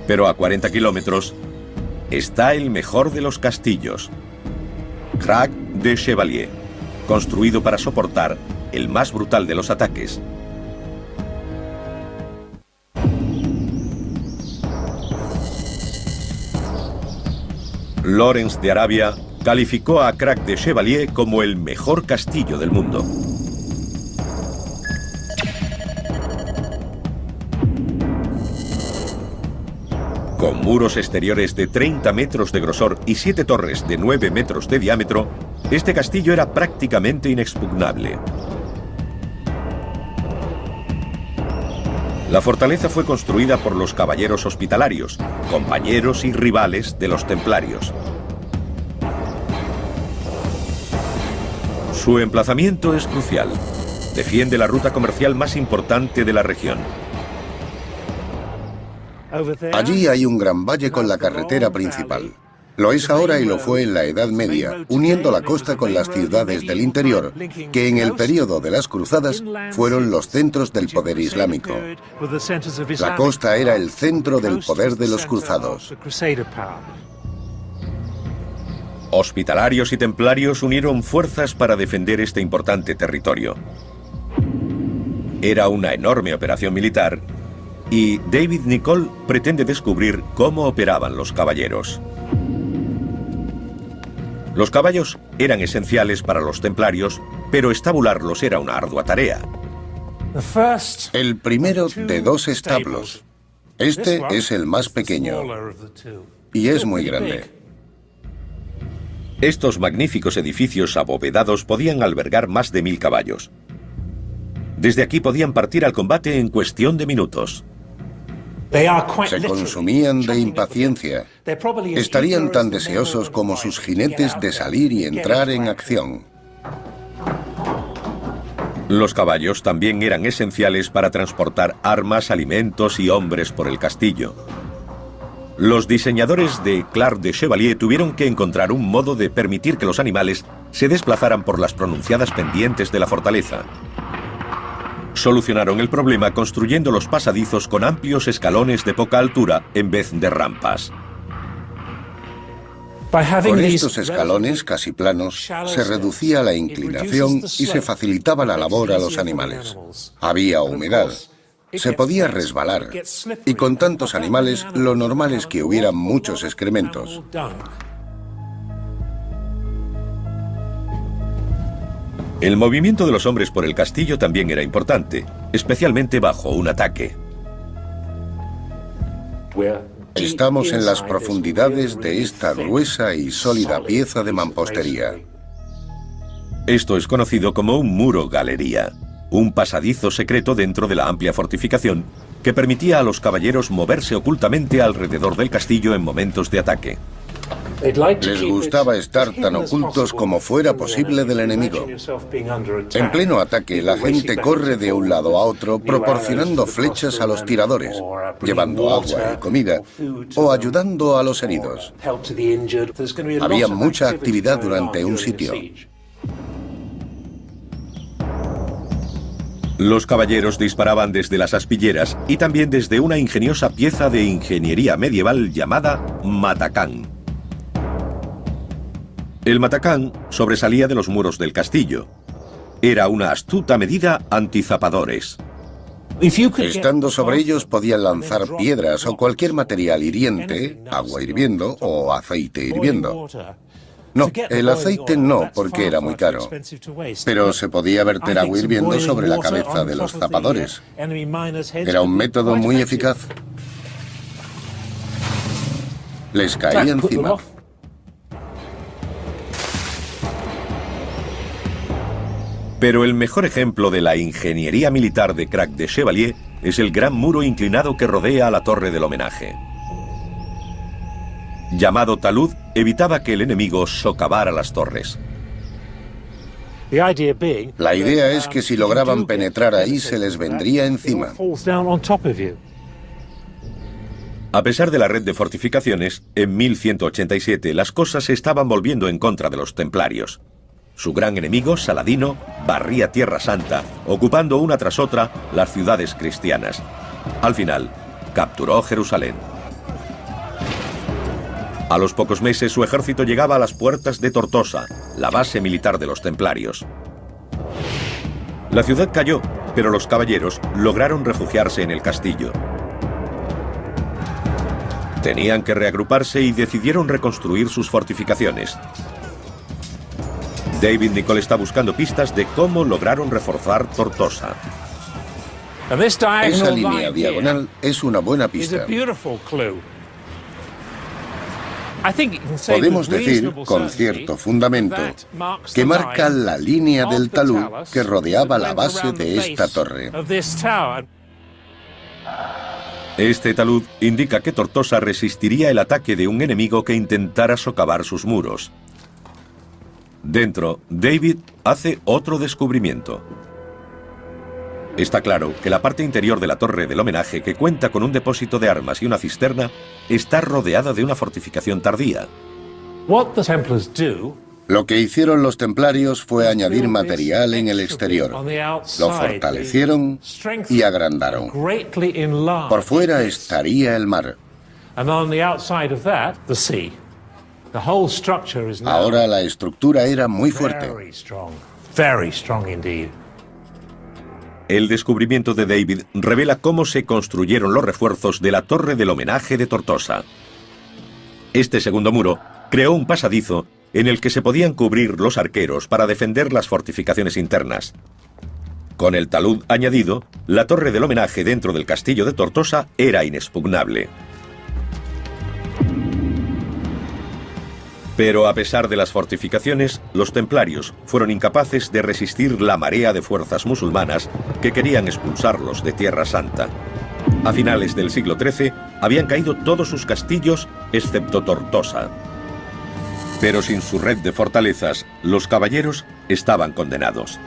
Pero a 40 kilómetros está el mejor de los castillos, Crac de Chevalier, construido para soportar el más brutal de los ataques. Lawrence de Arabia calificó a Crac de Chevalier como el mejor castillo del mundo. Con muros exteriores de 30 metros de grosor y 7 torres de 9 metros de diámetro, este castillo era prácticamente inexpugnable. La fortaleza fue construida por los caballeros hospitalarios, compañeros y rivales de los templarios. Su emplazamiento es crucial. Defiende la ruta comercial más importante de la región. Allí hay un gran valle con la carretera principal. Lo es ahora y lo fue en la Edad Media, uniendo la costa con las ciudades del interior, que en el período de las cruzadas fueron los centros del poder islámico. La costa era el centro del poder de los cruzados. Hospitalarios y templarios unieron fuerzas para defender este importante territorio. Era una enorme operación militar y David Nicholl pretende descubrir cómo operaban los caballeros. Los caballos eran esenciales para los templarios, pero estabularlos era una ardua tarea. El primero de dos establos. Este es el más pequeño y es muy grande. Estos magníficos edificios abovedados podían albergar más de 1000 caballos. Desde aquí podían partir al combate en cuestión de minutos. Se consumían de impaciencia. Estarían tan deseosos como sus jinetes de salir y entrar en acción. Los caballos también eran esenciales para transportar armas, alimentos y hombres por el castillo. Los diseñadores de Crac de Chevalier tuvieron que encontrar un modo de permitir que los animales se desplazaran por las pronunciadas pendientes de la fortaleza. Solucionaron el problema construyendo los pasadizos con amplios escalones de poca altura en vez de rampas. Con estos escalones casi planos, se reducía la inclinación y se facilitaba la labor a los animales. Había humedad. Se podía resbalar, y con tantos animales, lo normal es que hubiera muchos excrementos. El movimiento de los hombres por el castillo también era importante, especialmente bajo un ataque. Estamos en las profundidades de esta gruesa y sólida pieza de mampostería. Esto es conocido como un muro-galería, un pasadizo secreto dentro de la amplia fortificación que permitía a los caballeros moverse ocultamente alrededor del castillo en momentos de ataque. Les gustaba estar tan ocultos como fuera posible del enemigo. En pleno ataque, la gente corre de un lado a otro proporcionando flechas a los tiradores, llevando agua y comida o ayudando a los heridos. Había mucha actividad durante un sitio. Los caballeros disparaban desde las aspilleras y también desde una ingeniosa pieza de ingeniería medieval llamada matacán. El matacán sobresalía de los muros del castillo. Era una astuta medida antizapadores. Estando sobre ellos podían lanzar piedras o cualquier material hiriente, agua hirviendo o aceite hirviendo. No, el aceite no, porque era muy caro. Pero se podía verter agua hirviendo sobre la cabeza de los zapadores. Era un método muy eficaz. Les caía encima. Pero el mejor ejemplo de la ingeniería militar de Crac de Chevalier es el gran muro inclinado que rodea a la torre del homenaje. Llamado talud, evitaba que el enemigo socavara las torres. La idea es que si lograban penetrar ahí se les vendría encima. A pesar de la red de fortificaciones, en 1187 las cosas se estaban volviendo en contra de los templarios. Su gran enemigo, Saladino, barría Tierra Santa, ocupando una tras otra las ciudades cristianas. Al final, capturó Jerusalén. A los pocos meses su ejército llegaba a las puertas de Tortosa, la base militar de los templarios. La ciudad cayó, pero los caballeros lograron refugiarse en el castillo. Tenían que reagruparse y decidieron reconstruir sus fortificaciones. David Nicholl está buscando pistas de cómo lograron reforzar Tortosa. Esa línea diagonal es una buena pista. Podemos decir, con cierto fundamento, que marca la línea del talud que rodeaba la base de esta torre. Este talud indica que Tortosa resistiría el ataque de un enemigo que intentara socavar sus muros. Dentro, David hace otro descubrimiento. Está claro que la parte interior de la torre del homenaje, que cuenta con un depósito de armas y una cisterna, está rodeada de una fortificación tardía. Lo que hicieron los templarios fue añadir material en el exterior. Lo fortalecieron y agrandaron. Por fuera estaría el mar. Ahora la estructura era muy fuerte. El descubrimiento de David revela cómo se construyeron los refuerzos de la torre del homenaje de Tortosa. Este segundo muro creó un pasadizo en el que se podían cubrir los arqueros para defender las fortificaciones internas. Con el talud añadido, la torre del homenaje dentro del castillo de Tortosa era inexpugnable. Pero a pesar de las fortificaciones, los templarios fueron incapaces de resistir la marea de fuerzas musulmanas que querían expulsarlos de Tierra Santa. A finales del siglo XIII habían caído todos sus castillos excepto Tortosa. Pero sin su red de fortalezas, los caballeros estaban condenados.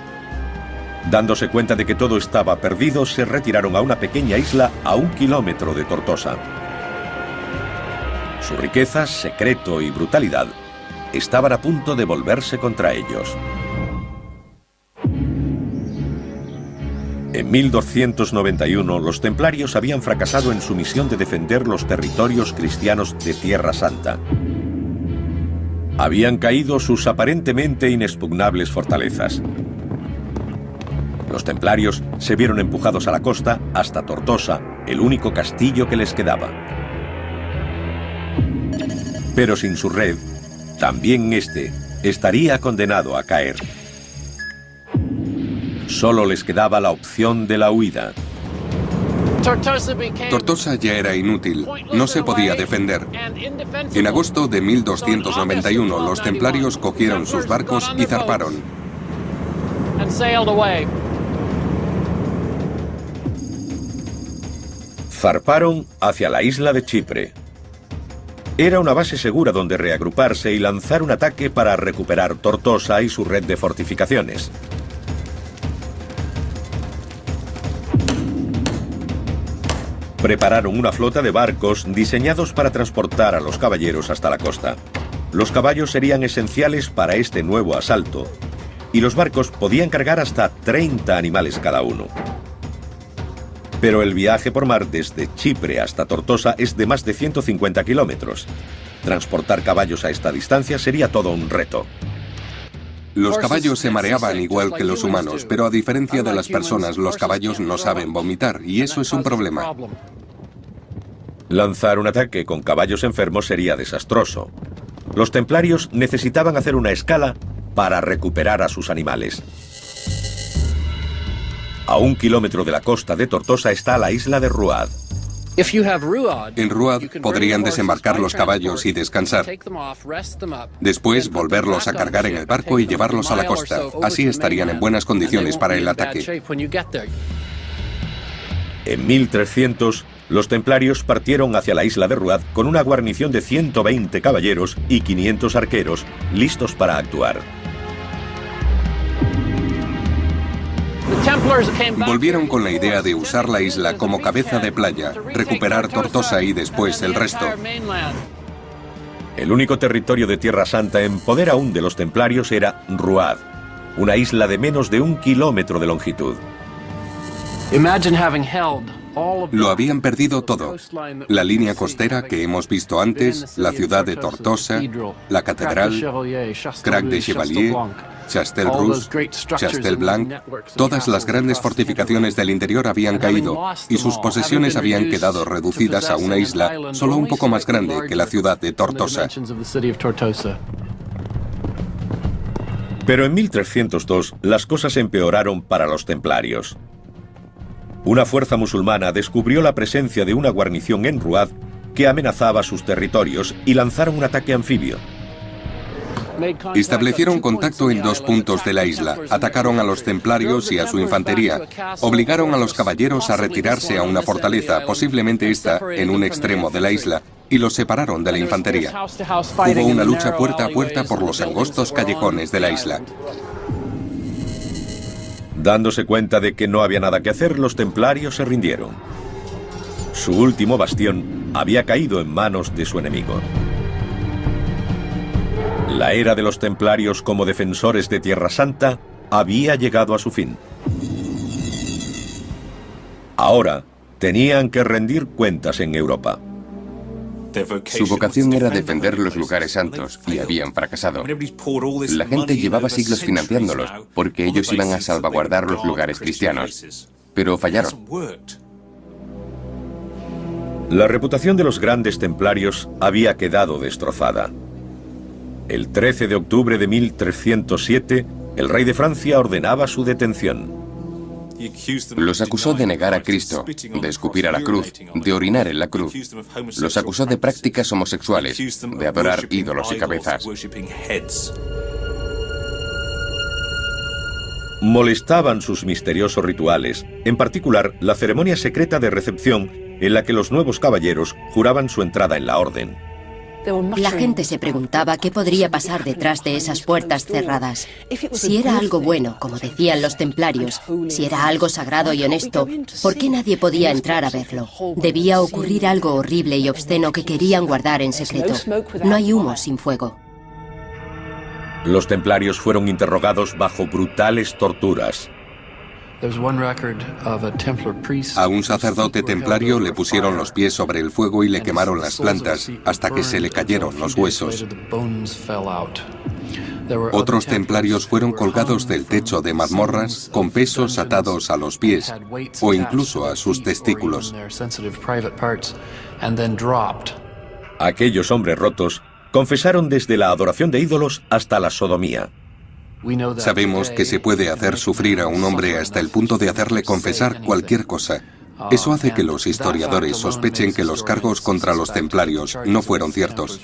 Dándose cuenta de que todo estaba perdido, se retiraron a una pequeña isla a 1 kilómetro de Tortosa. Su riqueza, secreto y brutalidad estaban a punto de volverse contra ellos. En 1291, los templarios habían fracasado en su misión de defender los territorios cristianos de Tierra Santa. Habían caído sus aparentemente inexpugnables fortalezas. Los templarios se vieron empujados a la costa hasta Tortosa, el único castillo que les quedaba. Pero sin su red, también este estaría condenado a caer. Solo les quedaba la opción de la huida. Tortosa ya era inútil, no se podía defender. En agosto de 1291, los templarios cogieron sus barcos y zarparon. Zarparon hacia la isla de Chipre. Era una base segura donde reagruparse y lanzar un ataque para recuperar Tortosa y su red de fortificaciones. Prepararon una flota de barcos diseñados para transportar a los caballeros hasta la costa. Los caballos serían esenciales para este nuevo asalto, y los barcos podían cargar hasta 30 animales cada uno. Pero el viaje por mar desde Chipre hasta Tortosa es de más de 150 kilómetros. Transportar caballos a esta distancia sería todo un reto. Los caballos se mareaban igual que los humanos, pero a diferencia de las personas, los caballos no saben vomitar, y eso es un problema. Lanzar un ataque con caballos enfermos sería desastroso. Los templarios necesitaban hacer una escala para recuperar a sus animales. A 1 kilómetro de la costa de Tortosa está la isla de Ruad. En Ruad podrían desembarcar los caballos y descansar. Después volverlos a cargar en el barco y llevarlos a la costa. Así estarían en buenas condiciones para el ataque. En 1300, los templarios partieron hacia la isla de Ruad con una guarnición de 120 caballeros y 500 arqueros listos para actuar. Volvieron con la idea de usar la isla como cabeza de playa, recuperar Tortosa y después el resto. El único territorio de Tierra Santa en poder aún de los templarios era Ruad, una isla de menos de 1 kilómetro de longitud. Lo habían perdido todo. La línea costera que hemos visto antes, la ciudad de Tortosa, la catedral, Crac de Chevalier, Chastel-Rouge, Chastel-Blanc, todas las grandes fortificaciones del interior habían caído y sus posesiones habían quedado reducidas a una isla solo un poco más grande que la ciudad de Tortosa. Pero en 1302 las cosas empeoraron para los templarios. Una fuerza musulmana descubrió la presencia de una guarnición en Ruad que amenazaba sus territorios y lanzaron un ataque anfibio. Establecieron contacto en 2 puntos de la isla, atacaron a los templarios y a su infantería, obligaron a los caballeros a retirarse a una fortaleza, posiblemente esta en un extremo de la isla, y los separaron de la infantería. Hubo una lucha puerta a puerta por los angostos callejones de la isla. Dándose cuenta de que no había nada que hacer, los templarios se rindieron. Su último bastión había caído en manos de su enemigo. La era de los templarios como defensores de Tierra Santa había llegado a su fin. Ahora tenían que rendir cuentas en Europa. Su vocación era defender los lugares santos y habían fracasado. La gente llevaba siglos financiándolos porque ellos iban a salvaguardar los lugares cristianos, pero fallaron. La reputación de los grandes templarios había quedado destrozada. El 13 de octubre de 1307, el rey de Francia ordenaba su detención. Los acusó de negar a Cristo, de escupir a la cruz, de orinar en la cruz. Los acusó de prácticas homosexuales, de adorar ídolos y cabezas. Molestaban sus misteriosos rituales, en particular la ceremonia secreta de recepción en la que los nuevos caballeros juraban su entrada en la orden. La gente se preguntaba qué podría pasar detrás de esas puertas cerradas. Si era algo bueno, como decían los templarios, si era algo sagrado y honesto, ¿por qué nadie podía entrar a verlo? Debía ocurrir algo horrible y obsceno que querían guardar en secreto. No hay humo sin fuego. Los templarios fueron interrogados bajo brutales torturas. A un sacerdote templario le pusieron los pies sobre el fuego y le quemaron las plantas hasta que se le cayeron los huesos. Otros templarios fueron colgados del techo de mazmorras con pesos atados a los pies o incluso a sus testículos. Aquellos hombres rotos confesaron desde la adoración de ídolos hasta la sodomía. Sabemos que se puede hacer sufrir a un hombre hasta el punto de hacerle confesar cualquier cosa. Eso hace que los historiadores sospechen que los cargos contra los templarios no fueron ciertos.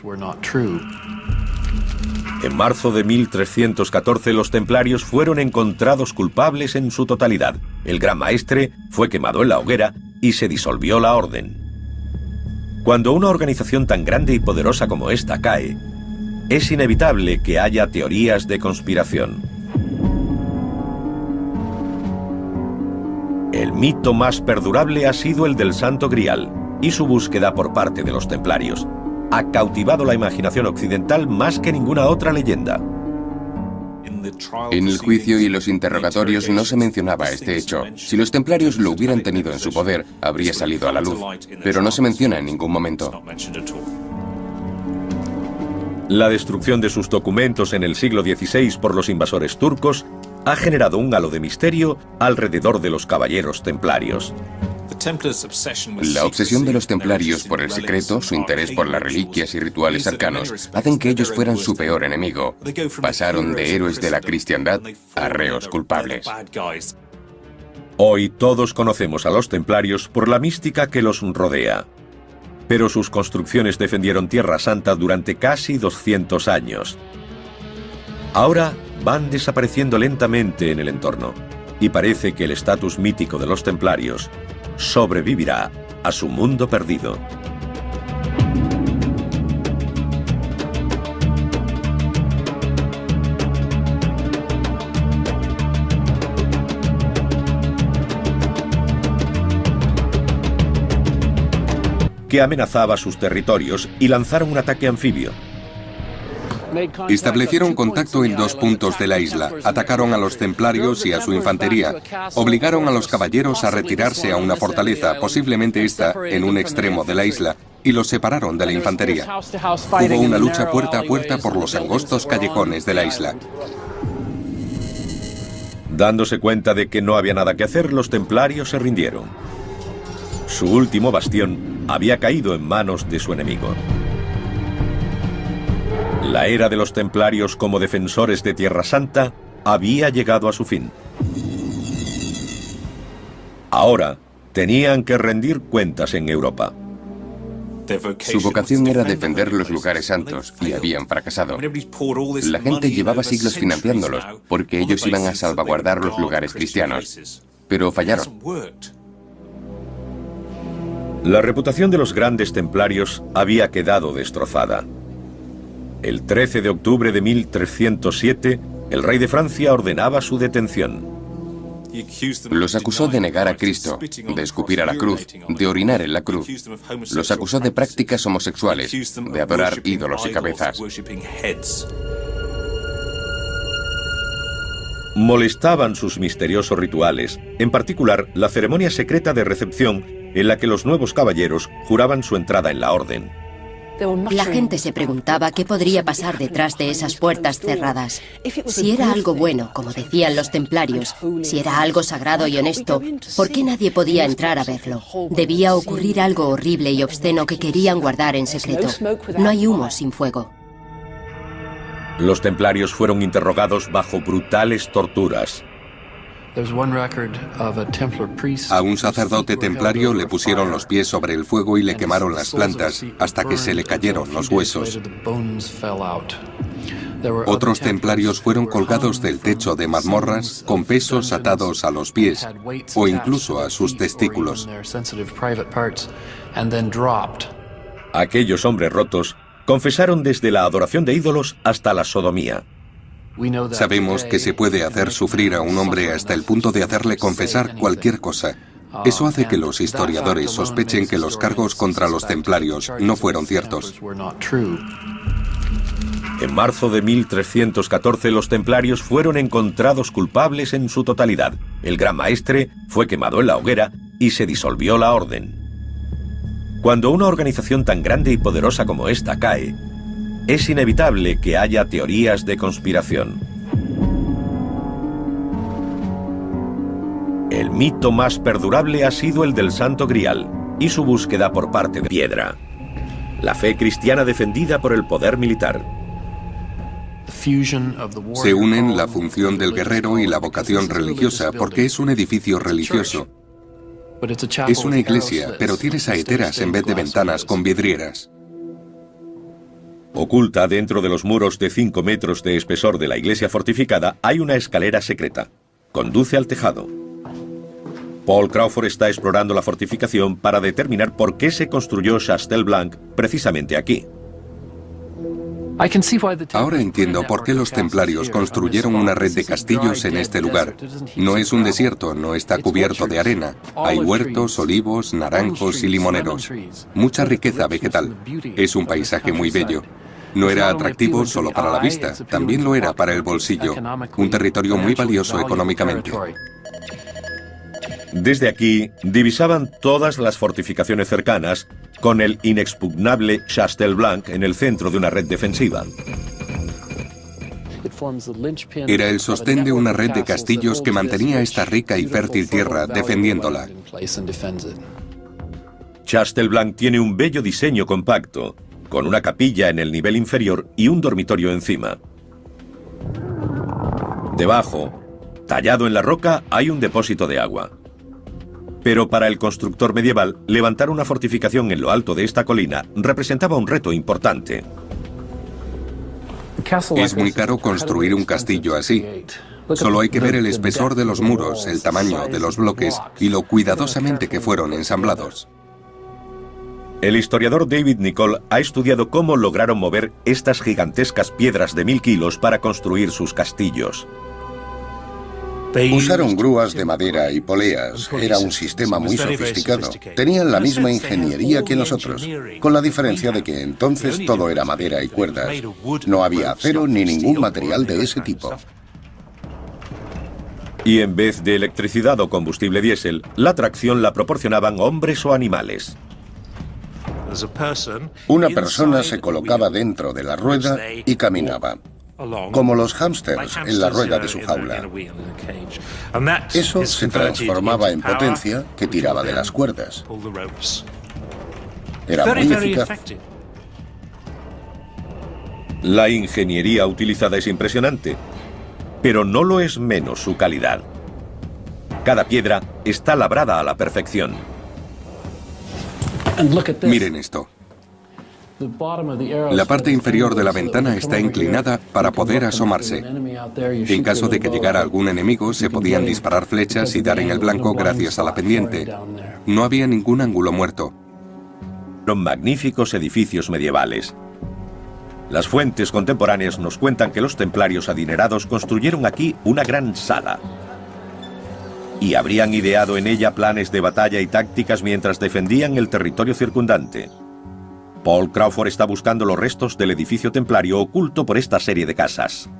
En marzo de 1314 los templarios fueron encontrados culpables en su totalidad. El gran maestre fue quemado en la hoguera y se disolvió la orden. Cuando una organización tan grande y poderosa como esta cae, es inevitable que haya teorías de conspiración. El mito más perdurable ha sido el del Santo Grial, y su búsqueda por parte de los templarios ha cautivado la imaginación occidental más que ninguna otra leyenda. En el juicio y los interrogatorios no se mencionaba este hecho. Si los templarios lo hubieran tenido en su poder, habría salido a la luz, pero no se menciona en ningún momento. La destrucción de sus documentos en el siglo XVI por los invasores turcos ha generado un halo de misterio alrededor de los caballeros templarios. La obsesión de los templarios por el secreto, su interés por las reliquias y rituales arcanos, hacen que ellos fueran su peor enemigo. Pasaron de héroes de la cristiandad a reos culpables. Hoy todos conocemos a los templarios por la mística que los rodea. Pero sus construcciones defendieron Tierra Santa durante casi 200 años. Ahora van desapareciendo lentamente en el entorno, y parece que el estatus mítico de los templarios sobrevivirá a su mundo perdido. que amenazaba sus territorios y lanzaron un ataque anfibio. Establecieron contacto en 2 puntos de la isla, atacaron a los templarios y a su infantería, obligaron a los caballeros a retirarse a una fortaleza, posiblemente esta en un extremo de la isla, y los separaron de la infantería. Hubo una lucha puerta a puerta por los angostos callejones de la isla. Dándose cuenta de que no había nada que hacer, los templarios se rindieron. Su último bastión había caído en manos de su enemigo. La era de los templarios como defensores de Tierra Santa había llegado a su fin. Ahora tenían que rendir cuentas en Europa. Su vocación era defender los lugares santos y habían fracasado. La gente llevaba siglos financiándolos porque ellos iban a salvaguardar los lugares cristianos, pero fallaron. La reputación de los grandes templarios había quedado destrozada. El 13 de octubre de 1307, el rey de Francia ordenaba su detención. Los acusó de negar a Cristo, de escupir a la cruz, de orinar en la cruz. Los acusó de prácticas homosexuales, de adorar ídolos y cabezas. Molestaban sus misteriosos rituales, en particular la ceremonia secreta de recepción en la que los nuevos caballeros juraban su entrada en la orden. La gente se preguntaba qué podría pasar detrás de esas puertas cerradas. Si era algo bueno, como decían los templarios, si era algo sagrado y honesto, ¿por qué nadie podía entrar a verlo? Debía ocurrir algo horrible y obsceno que querían guardar en secreto. No hay humo sin fuego. Los templarios fueron interrogados bajo brutales torturas. A un sacerdote templario le pusieron los pies sobre el fuego y le quemaron las plantas hasta que se le cayeron los huesos. Otros templarios fueron colgados del techo de mazmorras con pesos atados a los pies o incluso a sus testículos. Aquellos hombres rotos confesaron desde la adoración de ídolos hasta la sodomía. Sabemos que se puede hacer sufrir a un hombre hasta el punto de hacerle confesar cualquier cosa. Eso hace que los historiadores sospechen que los cargos contra los templarios no fueron ciertos. En marzo de 1314 los templarios fueron encontrados culpables en su totalidad. El gran maestre fue quemado en la hoguera y se disolvió la orden. Cuando una organización tan grande y poderosa como esta cae, es inevitable que haya teorías de conspiración. El mito más perdurable ha sido el del Santo Grial y su búsqueda por parte de Piedra, la fe cristiana defendida por el poder militar. Se unen la función del guerrero y la vocación religiosa porque es un edificio religioso. Es una iglesia, pero tiene saeteras en vez de ventanas con vidrieras. Oculta dentro de los muros de 5 metros de espesor de la iglesia fortificada hay una escalera secreta. Conduce al tejado. Paul Crawford está explorando la fortificación para determinar por qué se construyó Chastel Blanc precisamente aquí. Ahora entiendo por qué los templarios construyeron una red de castillos en este lugar. No es un desierto, no está cubierto de arena. Hay huertos, olivos, naranjos y limoneros. Mucha riqueza vegetal. Es un paisaje muy bello. No era atractivo solo para la vista, también lo era para el bolsillo. Un territorio muy valioso económicamente. Desde aquí divisaban todas las fortificaciones cercanas, con el inexpugnable Chastel Blanc en el centro de una red defensiva. Era el sostén de una red de castillos que mantenía esta rica y fértil tierra defendiéndola. Chastel Blanc tiene un bello diseño compacto, con una capilla en el nivel inferior y un dormitorio encima. Debajo, tallado en la roca, hay un depósito de agua. Pero para el constructor medieval, levantar una fortificación en lo alto de esta colina representaba un reto importante. Es muy caro construir un castillo así. Solo hay que ver el espesor de los muros, el tamaño de los bloques y lo cuidadosamente que fueron ensamblados. El historiador David Nicol ha estudiado cómo lograron mover estas gigantescas piedras de 1000 kilos para construir sus castillos. Usaron grúas de madera y poleas. Era un sistema muy sofisticado. Tenían la misma ingeniería que nosotros, con la diferencia de que entonces todo era madera y cuerdas. No había acero ni ningún material de ese tipo. Y en vez de electricidad o combustible diésel, la tracción la proporcionaban hombres o animales. Una persona se colocaba dentro de la rueda y caminaba, como los hámsters en la rueda de su jaula. Eso se transformaba en potencia que tiraba de las cuerdas. Era muy eficaz. La ingeniería utilizada es impresionante, pero no lo es menos su calidad. Cada piedra está labrada a la perfección. Miren esto. La parte inferior de la ventana está inclinada para poder asomarse. En caso de que llegara algún enemigo, se podían disparar flechas y dar en el blanco gracias a la pendiente. No había ningún ángulo muerto. Son magníficos edificios medievales. Las fuentes contemporáneas nos cuentan que los templarios adinerados construyeron aquí una gran sala. Y habrían ideado en ella planes de batalla y tácticas mientras defendían el territorio circundante. Paul Crawford está buscando los restos del edificio templario oculto por esta serie de casas.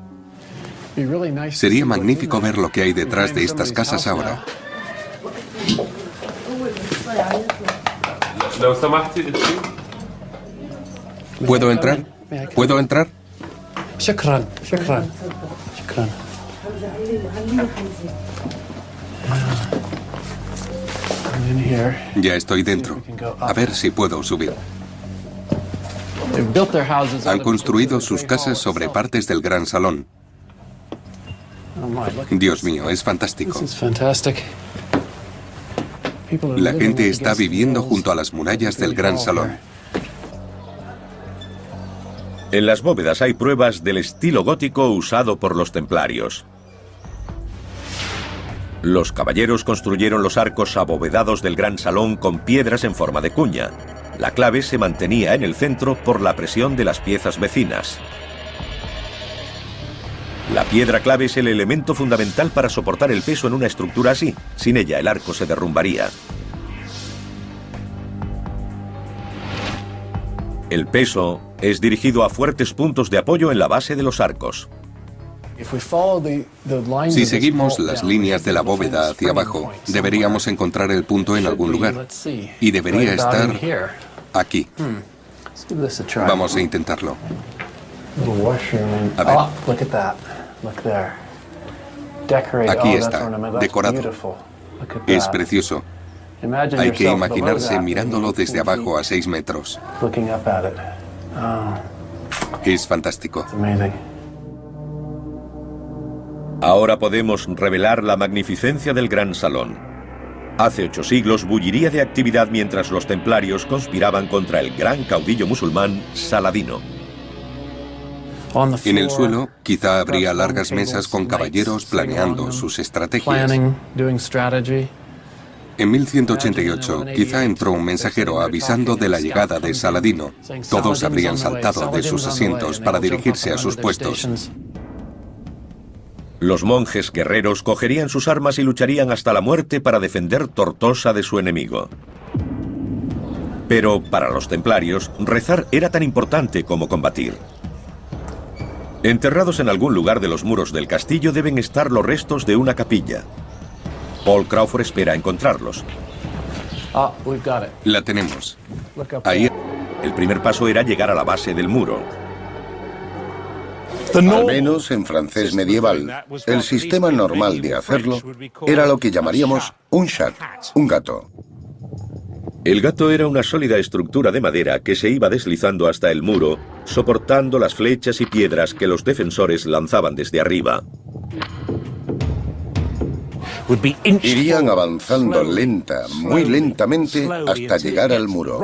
Sería magnífico ver lo que hay detrás de estas casas ahora. ¿Puedo entrar? ¿Puedo entrar? Shukran, shukran, shukran. Ya estoy dentro. A ver si puedo subir. Han construido sus casas sobre partes del gran salón. Dios mío, es fantástico. La gente está viviendo junto a las murallas del gran salón. En las bóvedas hay pruebas del estilo gótico usado por los templarios. Los caballeros construyeron los arcos abovedados del gran salón con piedras en forma de cuña. La clave se mantenía en el centro por la presión de las piezas vecinas. La piedra clave es el elemento fundamental para soportar el peso en una estructura así. Sin ella, el arco se derrumbaría. El peso es dirigido a fuertes puntos de apoyo en la base de los arcos. Si seguimos las líneas de la bóveda hacia abajo, deberíamos encontrar el punto en algún lugar. Y debería estar aquí. Vamos a intentarlo. A ver. Aquí está, decorado. Es precioso. Hay que imaginarse mirándolo desde abajo a 6 metros. Es fantástico. Ahora podemos revelar la magnificencia del gran salón. Hace 8 siglos bulliría de actividad mientras los templarios conspiraban contra el gran caudillo musulmán Saladino. En el suelo, quizá habría largas mesas con caballeros planeando sus estrategias. En 1188, quizá entró un mensajero avisando de la llegada de Saladino. Todos habrían saltado de sus asientos para dirigirse a sus puestos. Los monjes guerreros cogerían sus armas y lucharían hasta la muerte para defender Tortosa de su enemigo. Pero para los templarios, rezar era tan importante como combatir. Enterrados en algún lugar de los muros del castillo deben estar los restos de una capilla. Paul Crawford espera encontrarlos. La tenemos. Ahí. El primer paso era llegar a la base del muro. Al menos en francés medieval, el sistema normal de hacerlo era lo que llamaríamos un chat, un gato. El gato era una sólida estructura de madera que se iba deslizando hasta el muro, soportando las flechas y piedras que los defensores lanzaban desde arriba. Irían avanzando muy lentamente, hasta llegar al muro.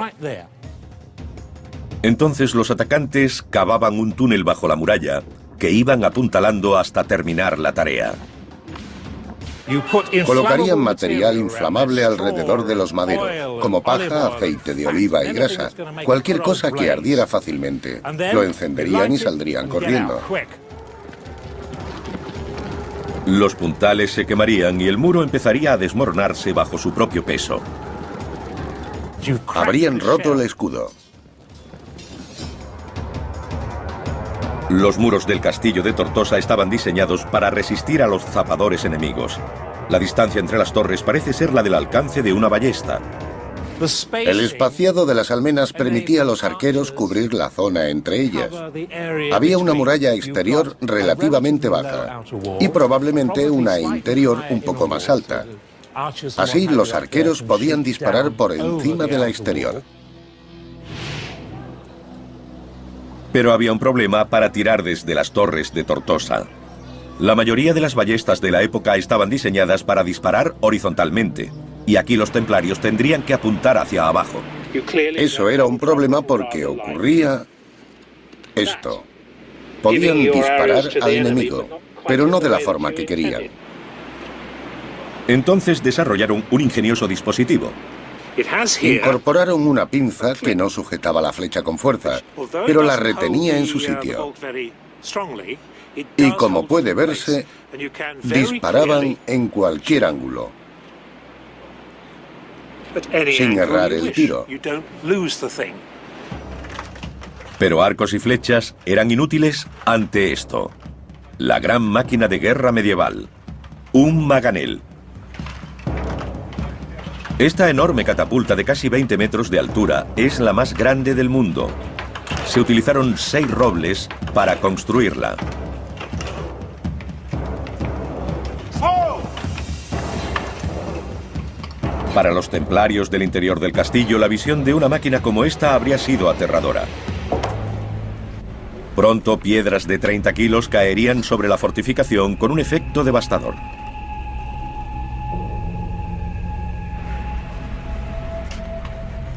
Entonces los atacantes cavaban un túnel bajo la muralla, que iban apuntalando hasta terminar la tarea. Colocarían material inflamable alrededor de los maderos, como paja, aceite de oliva y grasa, cualquier cosa que ardiera fácilmente. Lo encenderían y saldrían corriendo. Los puntales se quemarían y el muro empezaría a desmoronarse bajo su propio peso. Habrían roto el escudo. Los muros del castillo de Tortosa estaban diseñados para resistir a los zapadores enemigos. La distancia entre las torres parece ser la del alcance de una ballesta. El espaciado de las almenas permitía a los arqueros cubrir la zona entre ellas. Había una muralla exterior relativamente baja y probablemente una interior un poco más alta. Así los arqueros podían disparar por encima de la exterior. Pero había un problema para tirar desde las torres de Tortosa. La mayoría de las ballestas de la época estaban diseñadas para disparar horizontalmente, y aquí los templarios tendrían que apuntar hacia abajo. Eso era un problema porque ocurría esto. Podían disparar al enemigo, pero no de la forma que querían. Entonces desarrollaron un ingenioso dispositivo. Incorporaron una pinza que no sujetaba la flecha con fuerza, pero la retenía en su sitio. Y como puede verse, disparaban en cualquier ángulo, sin errar el tiro. Pero arcos y flechas eran inútiles ante esto. La gran máquina de guerra medieval. Un maganel. Esta enorme catapulta de casi 20 metros de altura es la más grande del mundo. Se utilizaron 6 robles para construirla. Para los templarios del interior del castillo, la visión de una máquina como esta habría sido aterradora. Pronto, piedras de 30 kilos caerían sobre la fortificación con un efecto devastador.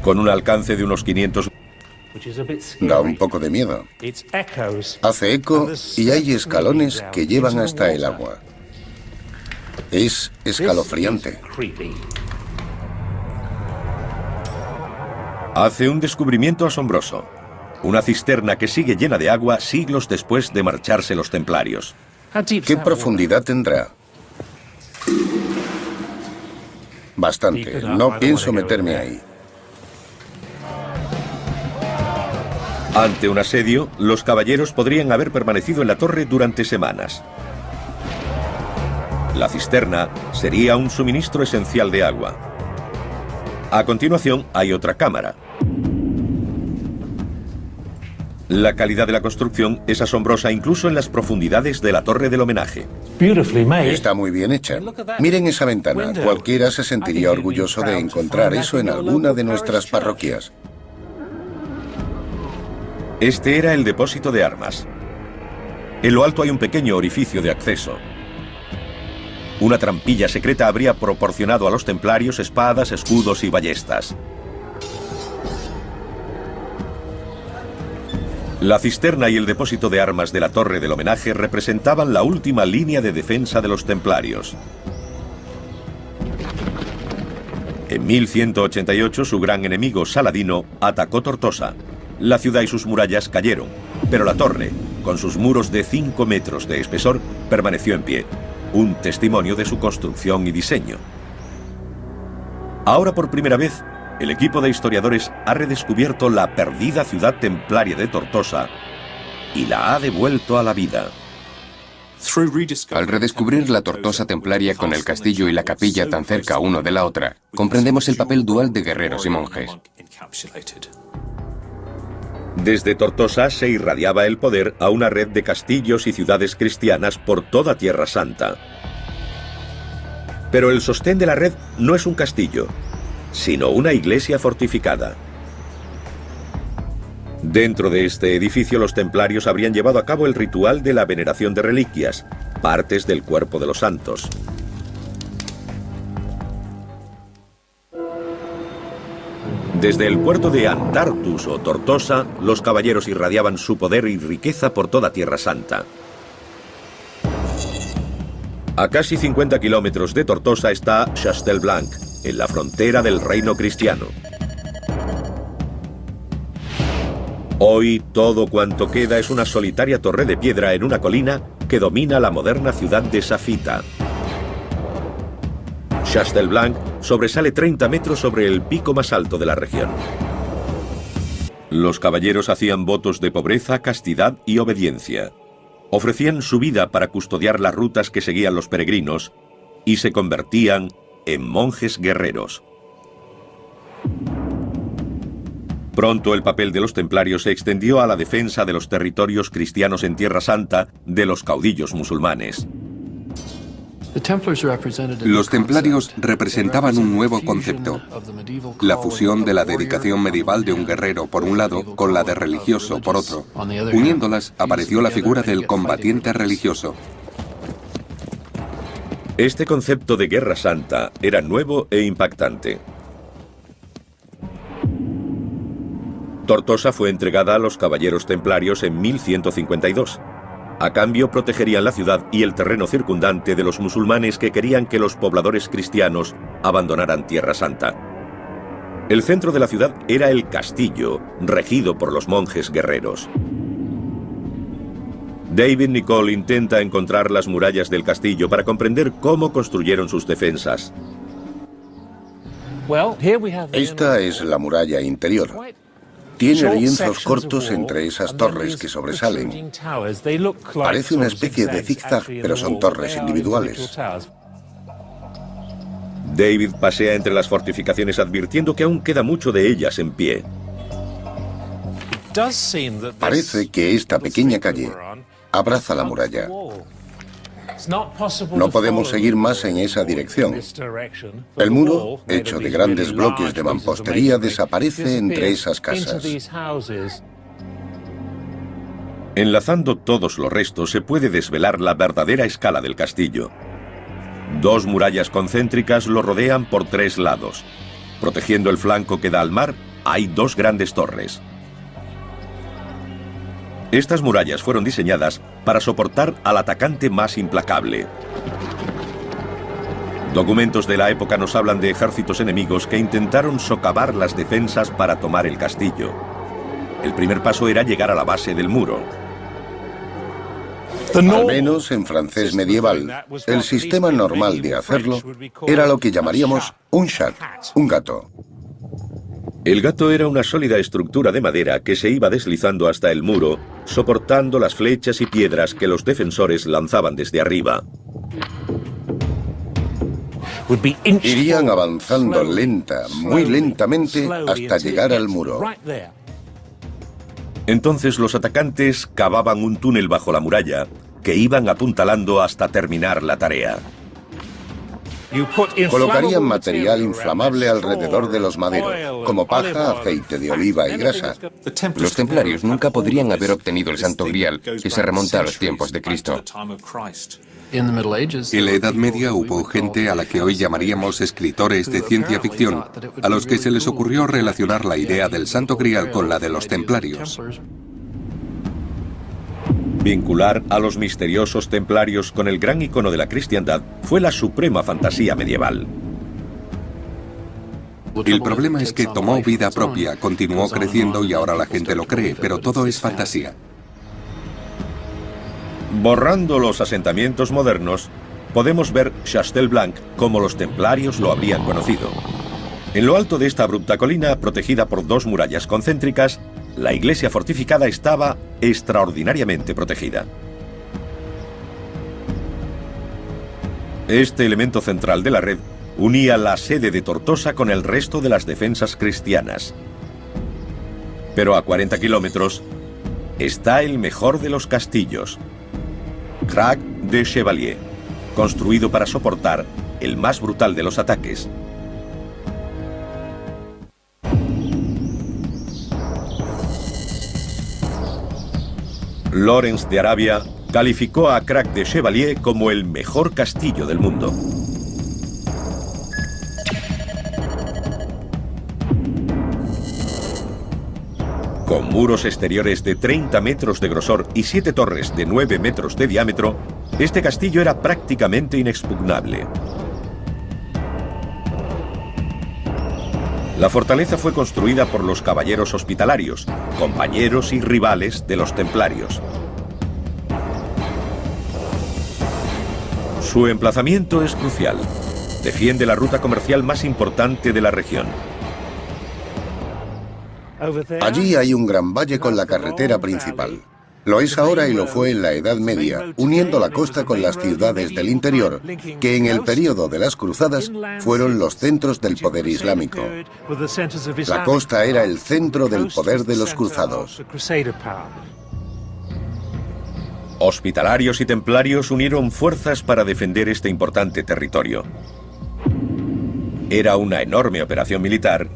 Con un alcance de unos 500... Da un poco de miedo. Hace eco y hay escalones que llevan hasta el agua. Es escalofriante. Hace un descubrimiento asombroso. Una cisterna que sigue llena de agua siglos después de marcharse los templarios. ¿Qué profundidad tendrá? Bastante. No pienso meterme ahí. Ante un asedio, los caballeros podrían haber permanecido en la torre durante semanas. La cisterna sería un suministro esencial de agua. A continuación, hay otra cámara. La calidad de la construcción es asombrosa incluso en las profundidades de la torre del homenaje. Está muy bien hecha. Miren esa ventana. Cualquiera se sentiría orgulloso de encontrar eso en alguna de nuestras parroquias. Este era el depósito de armas. En lo alto hay un pequeño orificio de acceso. Una trampilla secreta habría proporcionado a los templarios espadas, escudos y ballestas. La cisterna y el depósito de armas de la torre del homenaje representaban la última línea de defensa de los templarios. En 1188, su gran enemigo Saladino atacó Tortosa. La ciudad y sus murallas cayeron, pero la torre, con sus muros de 5 metros de espesor, permaneció en pie, un testimonio de su construcción y diseño. Ahora por primera vez, el equipo de historiadores ha redescubierto la perdida ciudad templaria de Tortosa y la ha devuelto a la vida. Al redescubrir la Tortosa templaria con el castillo y la capilla tan cerca uno de la otra, comprendemos el papel dual de guerreros y monjes. Desde Tortosa se irradiaba el poder a una red de castillos y ciudades cristianas por toda Tierra Santa. Pero el sostén de la red no es un castillo, sino una iglesia fortificada. Dentro de este edificio los templarios habrían llevado a cabo el ritual de la veneración de reliquias, partes del cuerpo de los santos. Desde el puerto de Antartus o Tortosa, los caballeros irradiaban su poder y riqueza por toda Tierra Santa. A casi 50 kilómetros de Tortosa está Chastelblanc, en la frontera del reino cristiano. Hoy todo cuanto queda es una solitaria torre de piedra en una colina que que domina la moderna ciudad de Safita. Chastelblanc sobresale 30 metros sobre el pico más alto de la región. Los caballeros hacían votos de pobreza, castidad y obediencia. Ofrecían su vida para custodiar las rutas que seguían los peregrinos y se convertían en monjes guerreros. Pronto el papel de los templarios se extendió a la defensa de los territorios cristianos en Tierra Santa de los caudillos musulmanes. Los templarios representaban un nuevo concepto, la fusión de la dedicación medieval de un guerrero por un lado con la de religioso por otro. Uniéndolas apareció la figura del combatiente religioso. Este concepto de guerra santa era nuevo e impactante. Tortosa fue entregada a los caballeros templarios en 1152. A cambio, protegerían la ciudad y el terreno circundante de los musulmanes que querían que los pobladores cristianos abandonaran Tierra Santa. El centro de la ciudad era el castillo, regido por los monjes guerreros. David Nicol intenta encontrar las murallas del castillo para comprender cómo construyeron sus defensas. Esta es la muralla interior. Tiene lienzos cortos entre esas torres que sobresalen. Parece una especie de zigzag, pero son torres individuales. David pasea entre las fortificaciones advirtiendo que aún queda mucho de ellas en pie. Parece que esta pequeña calle abraza la muralla. No podemos seguir más en esa dirección. El muro, hecho de grandes bloques de mampostería, desaparece entre esas casas. Enlazando todos los restos se puede desvelar la verdadera escala del castillo. Dos murallas concéntricas lo rodean por tres lados. Protegiendo el flanco que da al mar, hay dos grandes torres. Estas murallas fueron diseñadas para soportar al atacante más implacable. Documentos de la época nos hablan de ejércitos enemigos que intentaron socavar las defensas para tomar el castillo. El primer paso era llegar a la base del muro. Al menos en francés medieval, el sistema normal de hacerlo era lo que llamaríamos un chat, un gato. El gato era una sólida estructura de madera que se iba deslizando hasta el muro, soportando las flechas y piedras que los defensores lanzaban desde arriba. Irían avanzando muy lentamente, hasta llegar al muro. Entonces los atacantes cavaban un túnel bajo la muralla, que iban apuntalando hasta terminar la tarea. Colocarían material inflamable alrededor de los maderos, como paja, aceite de oliva y grasa. Los templarios nunca podrían haber obtenido el Santo Grial, que se remonta a los tiempos de Cristo. En la Edad Media hubo gente a la que hoy llamaríamos escritores de ciencia ficción, a los que se les ocurrió relacionar la idea del Santo Grial con la de los templarios. Vincular a los misteriosos templarios con el gran icono de la cristiandad fue la suprema fantasía medieval. El problema es que tomó vida propia, continuó creciendo y ahora la gente lo cree, pero todo es fantasía. Borrando los asentamientos modernos, podemos ver Chastelblanc como los templarios lo habrían conocido. En lo alto de esta abrupta colina, protegida por dos murallas concéntricas, la iglesia fortificada estaba extraordinariamente protegida. Este elemento central de la red unía la sede de Tortosa con el resto de las defensas cristianas. Pero a 40 kilómetros está el mejor de los castillos, Crac de Chevalier, construido para soportar el más brutal de los ataques. Lawrence de Arabia calificó a Crac de Chevalier como el mejor castillo del mundo. Con muros exteriores de 30 metros de grosor y 7 torres de 9 metros de diámetro, este castillo era prácticamente inexpugnable. La fortaleza fue construida por los caballeros hospitalarios, compañeros y rivales de los templarios. Su emplazamiento es crucial. Defiende la ruta comercial más importante de la región. Allí hay un gran valle con la carretera principal. Lo es ahora y lo fue en la Edad Media, uniendo la costa con las ciudades del interior, que en el período de las cruzadas fueron los centros del poder islámico. La costa era el centro del poder de los cruzados. Hospitalarios y templarios unieron fuerzas para defender este importante territorio. Era una enorme operación militar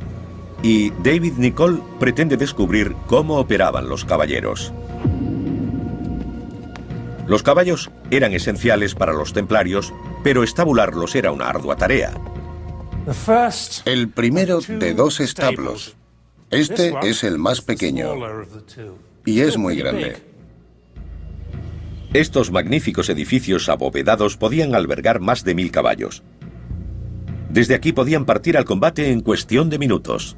y David Nicholl pretende descubrir cómo operaban los caballeros. Los caballos eran esenciales para los templarios, pero estabularlos era una ardua tarea. El primero de dos establos. Este es el más pequeño y es muy grande. Estos magníficos edificios abovedados podían albergar más de 1000 caballos. Desde aquí podían partir al combate en cuestión de minutos.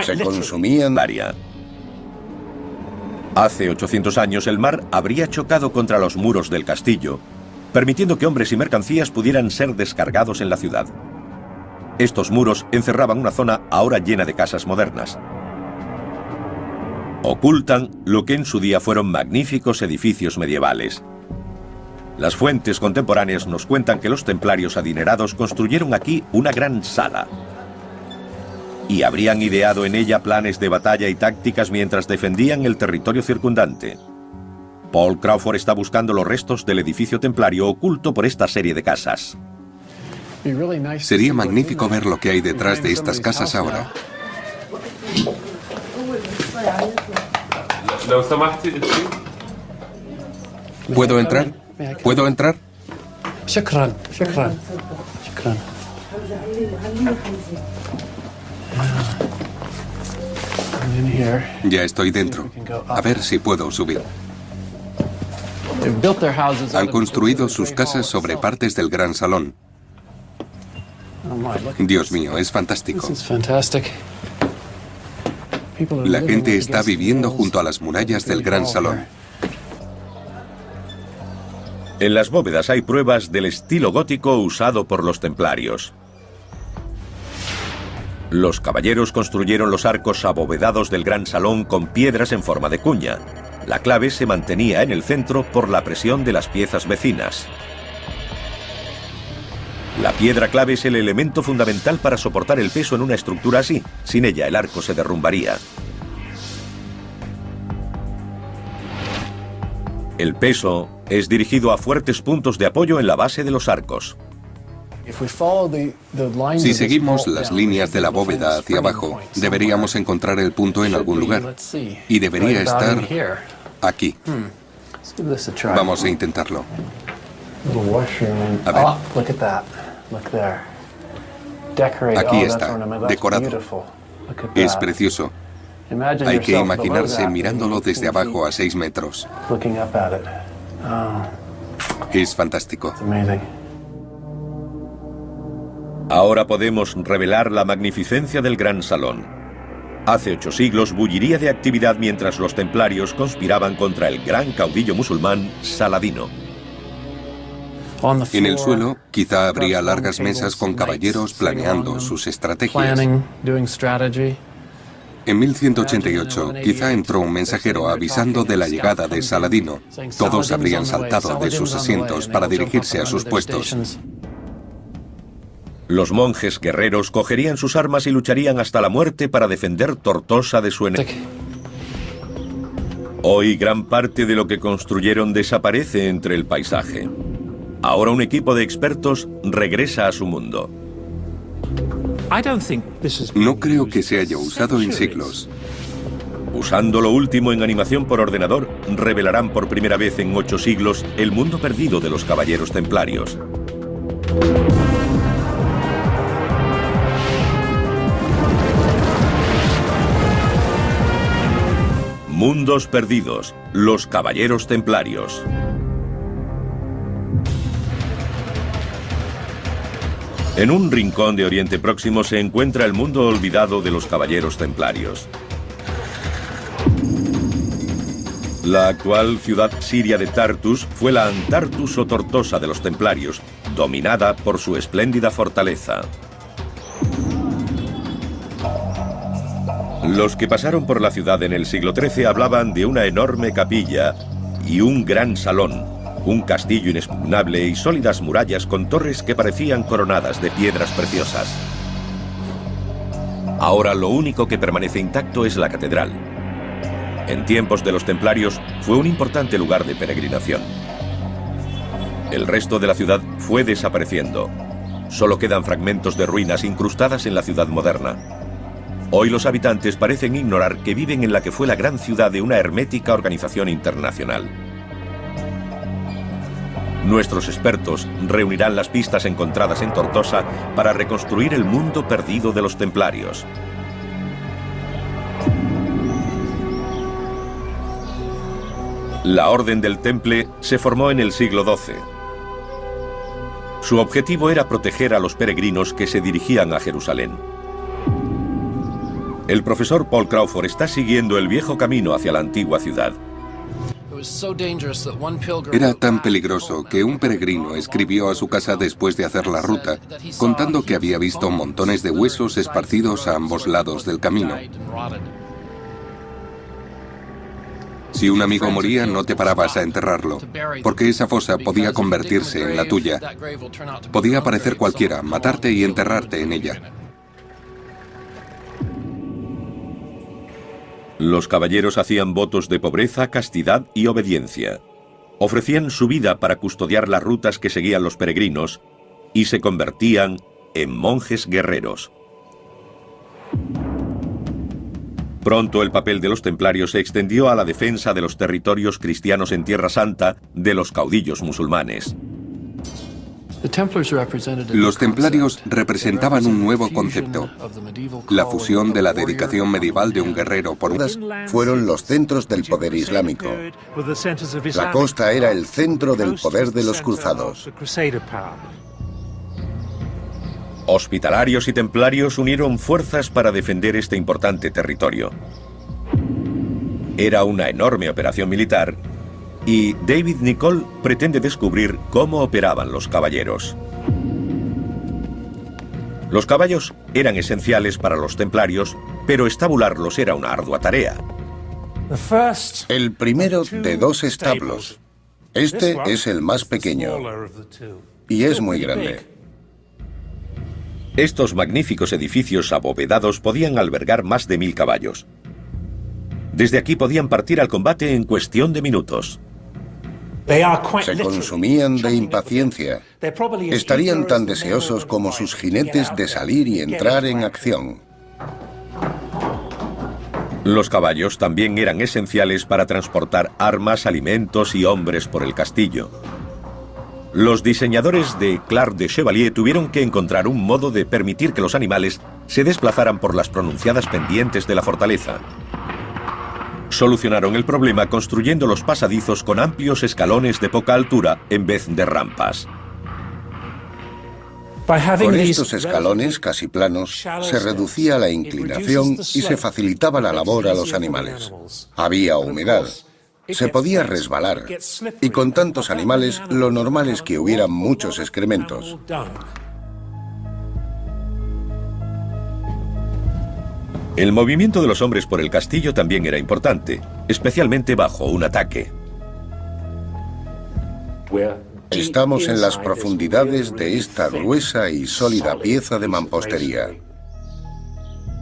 Se consumían Varia. Hace 800 años el mar habría chocado contra los muros del castillo, permitiendo que hombres y mercancías pudieran ser descargados en la ciudad. Estos muros encerraban una zona ahora llena de casas modernas. Ocultan lo que en su día fueron magníficos edificios medievales. Las fuentes contemporáneas nos cuentan que los templarios adinerados construyeron aquí una gran sala y habrían ideado en ella planes de batalla y tácticas mientras defendían el territorio circundante. Paul Crawford está buscando los restos del edificio templario oculto por esta serie de casas. Sería magnífico ver lo que hay detrás de estas casas ahora. ¿Puedo entrar? ¿Puedo entrar? شكرا شكرا شكرا. Ya estoy dentro. A ver si puedo subir. Han construido sus casas sobre partes del gran salón. Dios mío, es fantástico. La gente está viviendo junto a las murallas del gran salón. En las bóvedas hay pruebas del estilo gótico usado por los templarios. Los caballeros construyeron los arcos abovedados del gran salón con piedras en forma de cuña. La clave se mantenía en el centro por la presión de las piezas vecinas. La piedra clave es el elemento fundamental para soportar el peso en una estructura así. Sin ella, el arco se derrumbaría. El peso es dirigido a fuertes puntos de apoyo en la base de los arcos. Si seguimos las líneas de la bóveda hacia abajo, deberíamos encontrar el punto en algún lugar. Y debería estar aquí. Vamos a intentarlo. A ver. Aquí está, decorado. Es precioso. Hay que imaginarse mirándolo desde abajo a 6 metros. Es fantástico. Ahora podemos revelar la magnificencia del gran salón. Hace 8 siglos bulliría de actividad mientras los templarios conspiraban contra el gran caudillo musulmán Saladino. En el suelo, quizá habría largas mesas con caballeros planeando sus estrategias. En 1188, quizá entró un mensajero avisando de la llegada de Saladino. Todos habrían saltado de sus asientos para dirigirse a sus puestos. Los monjes guerreros cogerían sus armas y lucharían hasta la muerte para defender Tortosa de su enemigo. Hoy gran parte de lo que construyeron desaparece entre el paisaje. Ahora un equipo de expertos regresa a su mundo. No creo que se haya usado en siglos. Usando lo último en animación por ordenador, revelarán por primera vez en 8 siglos el mundo perdido de los caballeros templarios. Mundos perdidos, los caballeros templarios. En un rincón de Oriente Próximo se encuentra el mundo olvidado de los caballeros templarios. La actual ciudad siria de Tartus fue la Antartus o Tortosa de los templarios, dominada por su espléndida fortaleza. Los que pasaron por la ciudad en el siglo XIII hablaban de una enorme capilla y un gran salón, un castillo inexpugnable y sólidas murallas con torres que parecían coronadas de piedras preciosas. Ahora lo único que permanece intacto es la catedral. En tiempos de los templarios fue un importante lugar de peregrinación. El resto de la ciudad fue desapareciendo. Solo quedan fragmentos de ruinas incrustadas en la ciudad moderna. Hoy los habitantes parecen ignorar que viven en la que fue la gran ciudad de una hermética organización internacional. Nuestros expertos reunirán las pistas encontradas en Tortosa para reconstruir el mundo perdido de los templarios. La Orden del Temple se formó en el siglo XII. Su objetivo era proteger a los peregrinos que se dirigían a Jerusalén. El profesor Paul Crawford está siguiendo el viejo camino hacia la antigua ciudad. Era tan peligroso que un peregrino escribió a su casa después de hacer la ruta, contando que había visto montones de huesos esparcidos a ambos lados del camino. Si un amigo moría, no te parabas a enterrarlo, porque esa fosa podía convertirse en la tuya. Podía aparecer cualquiera, matarte y enterrarte en ella. Los caballeros hacían votos de pobreza, castidad y obediencia. Ofrecían su vida para custodiar las rutas que seguían los peregrinos y se convertían en monjes guerreros. Pronto el papel de los templarios se extendió a la defensa de los territorios cristianos en Tierra Santa de los caudillos musulmanes. Los templarios representaban un nuevo concepto, la fusión de la dedicación medieval de un guerrero por un... Fueron los centros del poder islámico. La costa era el centro del poder de los cruzados. Hospitalarios y templarios unieron fuerzas para defender este importante territorio. Era una enorme operación militar y David Nicholl pretende descubrir cómo operaban los caballeros. Los caballos eran esenciales para los templarios, pero estabularlos era una ardua tarea. El primero de dos establos. Este es el más pequeño y es muy grande. Estos magníficos edificios abovedados podían albergar más de 1000 caballos. Desde aquí podían partir al combate en cuestión de minutos. Se consumían de impaciencia. Estarían tan deseosos como sus jinetes de salir y entrar en acción. Los caballos también eran esenciales para transportar armas, alimentos y hombres por el castillo. Los diseñadores de Clark de Chevalier tuvieron que encontrar un modo de permitir que los animales se desplazaran por las pronunciadas pendientes de la fortaleza. Solucionaron el problema construyendo los pasadizos con amplios escalones de poca altura en vez de rampas. Con estos escalones casi planos, se reducía la inclinación y se facilitaba la labor a los animales. Había humedad. Se podía resbalar, y con tantos animales, lo normal es que hubieran muchos excrementos. El movimiento de los hombres por el castillo también era importante, especialmente bajo un ataque. Estamos en las profundidades de esta gruesa y sólida pieza de mampostería.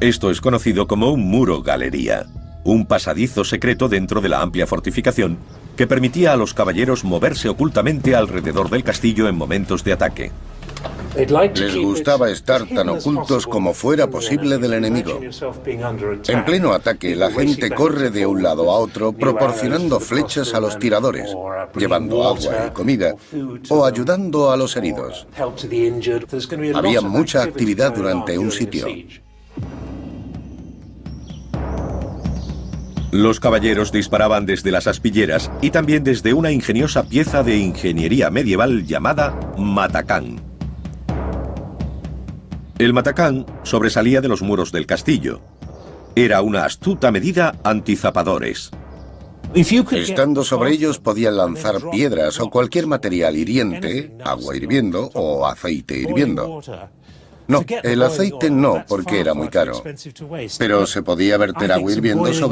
Esto es conocido como un muro-galería, un pasadizo secreto dentro de la amplia fortificación que permitía a los caballeros moverse ocultamente alrededor del castillo en momentos de ataque. Les gustaba estar tan ocultos como fuera posible del enemigo. En pleno ataque, la gente corre de un lado a otro proporcionando flechas a los tiradores, llevando agua y comida o ayudando a los heridos. Había mucha actividad durante un sitio. Los caballeros disparaban desde las aspilleras y también desde una ingeniosa pieza de ingeniería medieval llamada matacán. El matacán sobresalía de los muros del castillo. Era una astuta medida antizapadores. Estando sobre ellos podían lanzar piedras o cualquier material hiriente, agua hirviendo o aceite hirviendo. No, el aceite no, porque era muy caro. Pero se podía verter agua hirviendo sobre